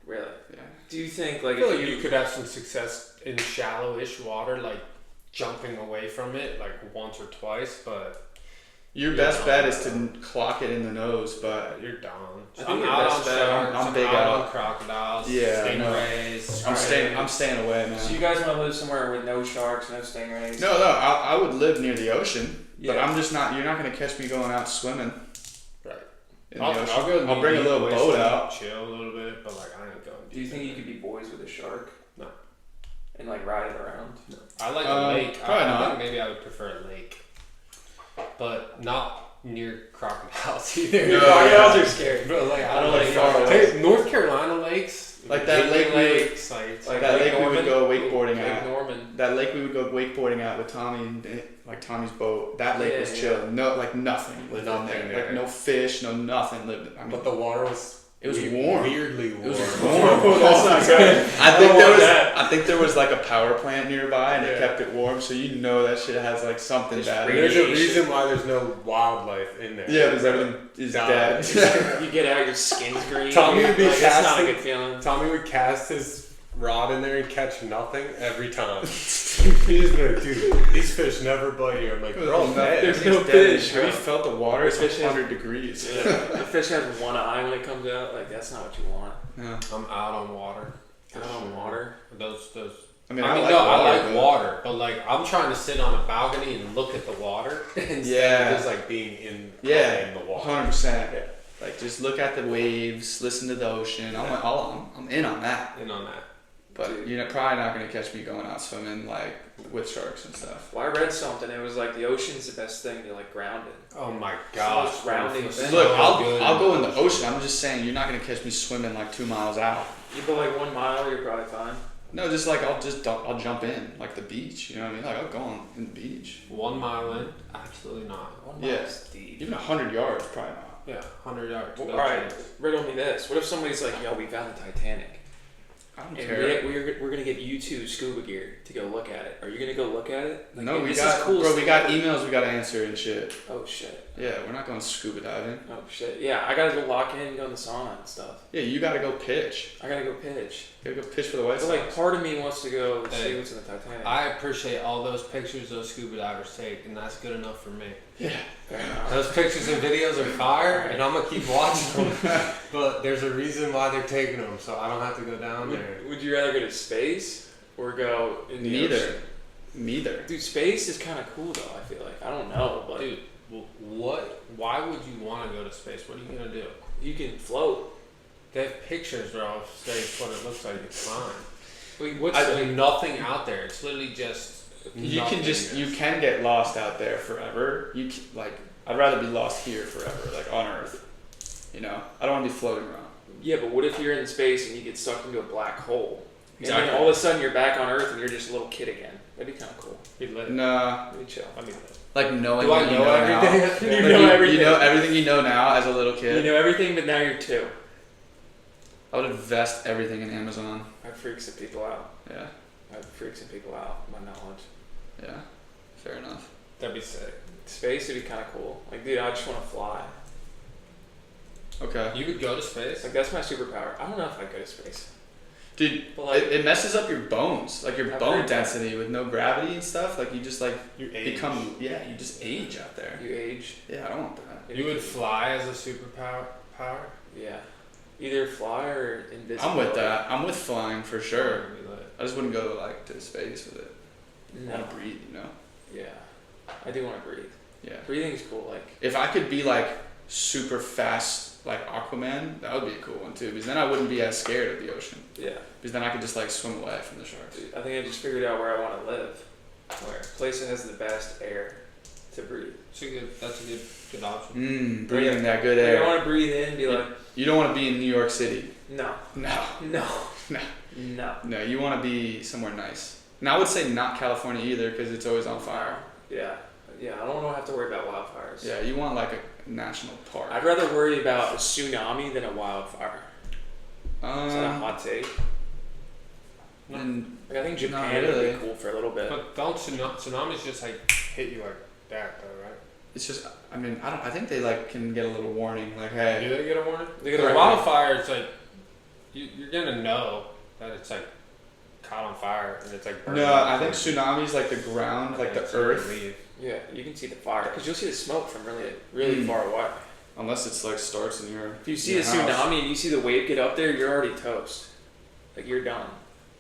Really? Yeah. Do you think like if you could have some success in shallow-ish water, like jumping away from it like once or twice, but your best bet is to clock it in the nose, but you're done. I'm out on sharks. I'm big out on crocodiles. Yeah, stingrays. I'm staying away, man. So you guys want to live somewhere with no sharks, no stingrays? No, I would live near the ocean, but Yeah. I'm just not. You're not gonna catch me going out swimming. Right. In the ocean. I'll bring a little boat out, chill a little bit, but like I ain't going. Do you think you could be boys with a shark? No. And like ride it around? No. I like a lake. Probably I not. think maybe I would prefer a lake, but not near crocodiles either. No, crocodiles are scary. But like I don't like like far away. North Carolina lakes, like that lake. lakes, like that Lake lake we would go wakeboarding Lake at. Norman. That lake we would go wakeboarding at with Tommy, like Tommy's boat. That lake was chill. No, like nothing lived in there. Like no fish, no nothing lived. I mean, but the water was. It was warm. Weirdly warm. It was warm. That's not good. I think there was like a power plant nearby, and it kept it warm. So you know that shit has like something bad. There's a reason why there's no wildlife in there. Yeah, because everything is dead. You get out, your skin's green. Tommy would be like, that's not a casting- good feeling. Tommy would cast his rod in there and catch nothing every time. He'd just be like, dude, these fish never bite you. I'm like, they're all dead. There's no fish. Have you felt the water? It's 100 degrees. Yeah. The fish has one eye when it comes out. Like that's not what you want. Yeah. I'm out on water. Out on water. Those. I mean, I like water, but like I'm trying to sit on a balcony and look at the water instead of just like being in the water. 100%. Like just look at the waves, listen to the ocean. I'm in on that. In on that. But you're probably not gonna catch me going out swimming like with sharks and stuff. Well, I read something. It was like the ocean's the best thing to like ground in. Oh my gosh! So grounding thing. Look, I'll go in the ocean. I'm just saying you're not gonna catch me swimming like 2 miles out. You go like 1 mile, you're probably fine. No, just like I'll jump in like the beach. You know what I mean? Like I'll go on in the beach. 1 mile in? Absolutely not. 1 mile is deep. Even 100 yards, probably not. Yeah, 100 yards. Well, no all right, chance. riddle me this. What if somebody's like, yo, we found the Titanic. I don't And care. we're going to get you two scuba gear to go look at it. Are you going to go look at it? Like, No, dude, we this is got, cool bro, we stuff. got emails we got to answer and shit. Oh, shit. Yeah, we're not going scuba diving. Oh, shit. Yeah, I got to go lock in and go in the sauna and stuff. Yeah, you got to go pitch. I got to go pitch. You got to go pitch for the White But, Sox. like, part of me wants to go see Hey, what's in the Titanic. I appreciate all those pictures those scuba divers take, and that's good enough for me. Yeah. Fair enough. Those pictures and videos are fire, and I'm gonna keep watching them. But there's a reason why they're taking them, so I don't have to go down there. Would you rather go to space or go in the Neither. ocean? Neither. Dude, space is kind of cool though. I feel like I don't know, but Dude, what? Why would you want to go to space? What are you gonna do? you can float. They have pictures, bro, of space, what it looks like. It's fine. Wait, what's There's nothing out there. It's literally just. You can get lost out there forever. I'd rather be lost here forever, like on Earth. You know, I don't want to be floating around. Yeah, but what if you're in space and you get sucked into a black hole? Exactly. And then all of a sudden you're back on Earth and you're just a little kid again. That'd be kind of cool. Be lit. Nah, That'd be chill. I mean, like knowing do I what you know know everything? now. You Like, know everything. You know everything you know now as a little You kid. know everything, but now you're 2. I would invest everything in Amazon. I'd freak some people out. Yeah, I'd freak some people out. My knowledge. yeah, fair enough. That'd be sick. Space would be kind of cool. Like, dude, I just want to fly. Okay, You would go to space? Like, that's my superpower. I don't know if I'd go to space. dude, But like, it messes up your bones, like your I've bone heard that. density with no gravity and stuff. Like you just like You age. become, yeah, you just age out there. you age. Yeah, I don't want that. You would fly as a superpower? Yeah. Either fly or invisible. I'm with that. I'm with flying for sure. That'd be lit. I just wouldn't go like to space with it. I No. want to breathe, you know. Yeah. I do want to breathe. Yeah. Breathing's cool. Like, If I could be like super fast, like Aquaman, that would be a cool one too. Because then I wouldn't be as scared of the ocean. yeah. Because then I could just like swim away from the sharks. Dude, I think I just figured out where I want to live. Where? A place that has the best air to breathe. That's a good option. Breathing that good Like, I air. want to breathe in and be like, You don't want to be in New York City. no, No. no, No. no. No, you want to be somewhere nice. Now I would say not California either because it's always on fire. Yeah. Yeah, I don't want to have to worry about wildfires. Yeah, you want like a national park. I'd rather worry about a tsunami than a wildfire. Is that a hot take? And Like, I think Not Japan would really. be cool for a little bit. But don't tsunamis just like hit you like that though, right? it's just, I mean, I think they like can get a little warning, like, Do hey, they get a warning? They get a Because warning. wildfire, it's like you're gonna know that it's like caught on fire and it's like burning. no, I think tsunami's like the ground, like the So you earth, leave. Yeah, you can see the fire because you'll see the smoke from really far away. unless it's like starts in your. If you see your the house. tsunami and you see the wave get up there, you're already toast. Like, you're done.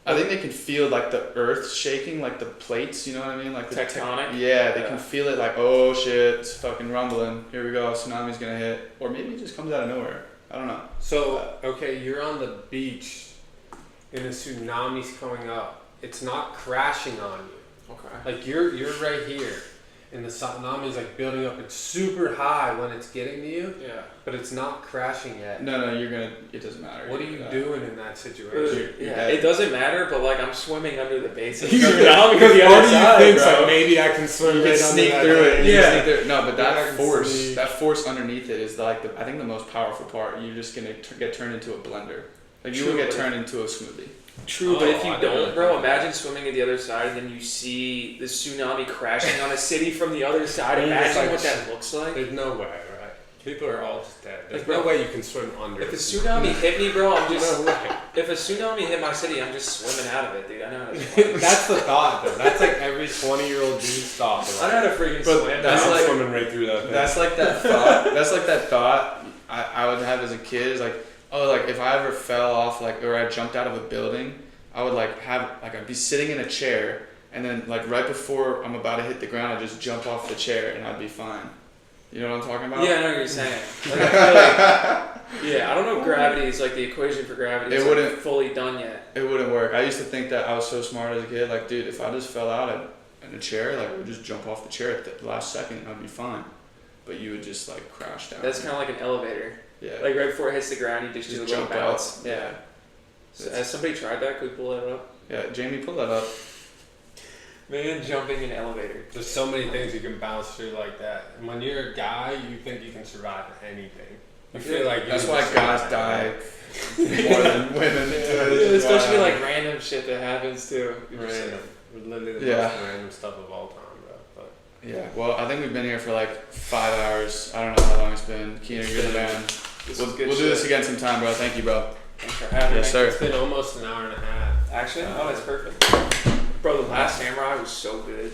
I think they can feel like the earth shaking, like the plates. You know what I mean? Like the Tectonic? yeah, they Yeah. can feel it. Like, oh shit, it's fucking rumbling. Here we go. Tsunami's gonna hit, or maybe it just comes out of nowhere. I don't know. So okay, you're on the beach and a tsunami's coming up. It's not crashing on you. Okay. Like you're right here, and the tsunami's like building up. It's super high when it's getting to you, Yeah. but it's not crashing yet. No, you're gonna. It doesn't matter. What are You're you gonna- doing in that situation? Yeah, it doesn't matter, but like, I'm swimming under the base of the Because tsunami to part the of other you side, thinks bro. like maybe I can swim. You right can under sneak that through it. thing. You Yeah. can sneak through. No, but Yeah, I that can force, see. that force underneath it is like I think the most powerful part. You're just gonna get turned into a blender. Like you will True, get but- turned into a smoothie. True, but if Oh, you I didn't don't, really bro, think of imagine that. swimming to the other side and then you see the tsunami crashing on a city from the other side. You're just Imagine like, what that looks like. There's no way, right? People are all just dead. There's Like, no bro, way you can swim under. If a it. tsunami hit me, bro, I'm just. No way. If a tsunami hit my city, I'm just swimming out of it, dude. I know how to swim. That's the thought, though. That's like every 20-year-old dude's thought. I know how to freaking But swim. that's I'm like- swimming right through that thing. That's like that thought. That's like that thought I would have as a kid. Is like, oh, like if I ever fell off, like, or I jumped out of a building, I would like I'd be sitting in a chair, and then like right before I'm about to hit the ground, I'd just jump off the chair and I'd be fine. You know what I'm talking about? Yeah, I know what you're saying. Like, I feel like, yeah, I don't know if gravity is like the equation for gravity is It wouldn't- like fully done yet. It wouldn't work. I used to think that I was so smart as a kid. Like, dude, if I just fell out in a chair, like, I would just jump off the chair at the last second and I'd be fine. But you would just like crash down. That's kind of like an elevator. yeah. Like right before it hits the ground, you just do a little jump bounce. out. Yeah. So, has somebody tried that? Could we pull that up? Yeah, Jamie, pull that up. Man jumping in an elevator. There's so many things you can bounce through like that. And when you're a guy, you think you can survive anything. You feel like that's why guys die more than women. Especially like random shit that happens too. Random. Literally the most random stuff of all time, bro. But yeah, well, I think we've been here for like 5 hours. I don't know how long it's been. Keener, you're the man. We'll do this again sometime, bro. Thank you, bro. Thanks for having me. Yes, sir. it's been almost an hour and a half. Actually, that's perfect. Bro, The Last Samurai was so good.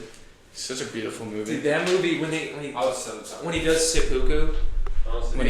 Such a beautiful movie. Dude, that movie when I was so sorry. when he does seppuku, Honestly. when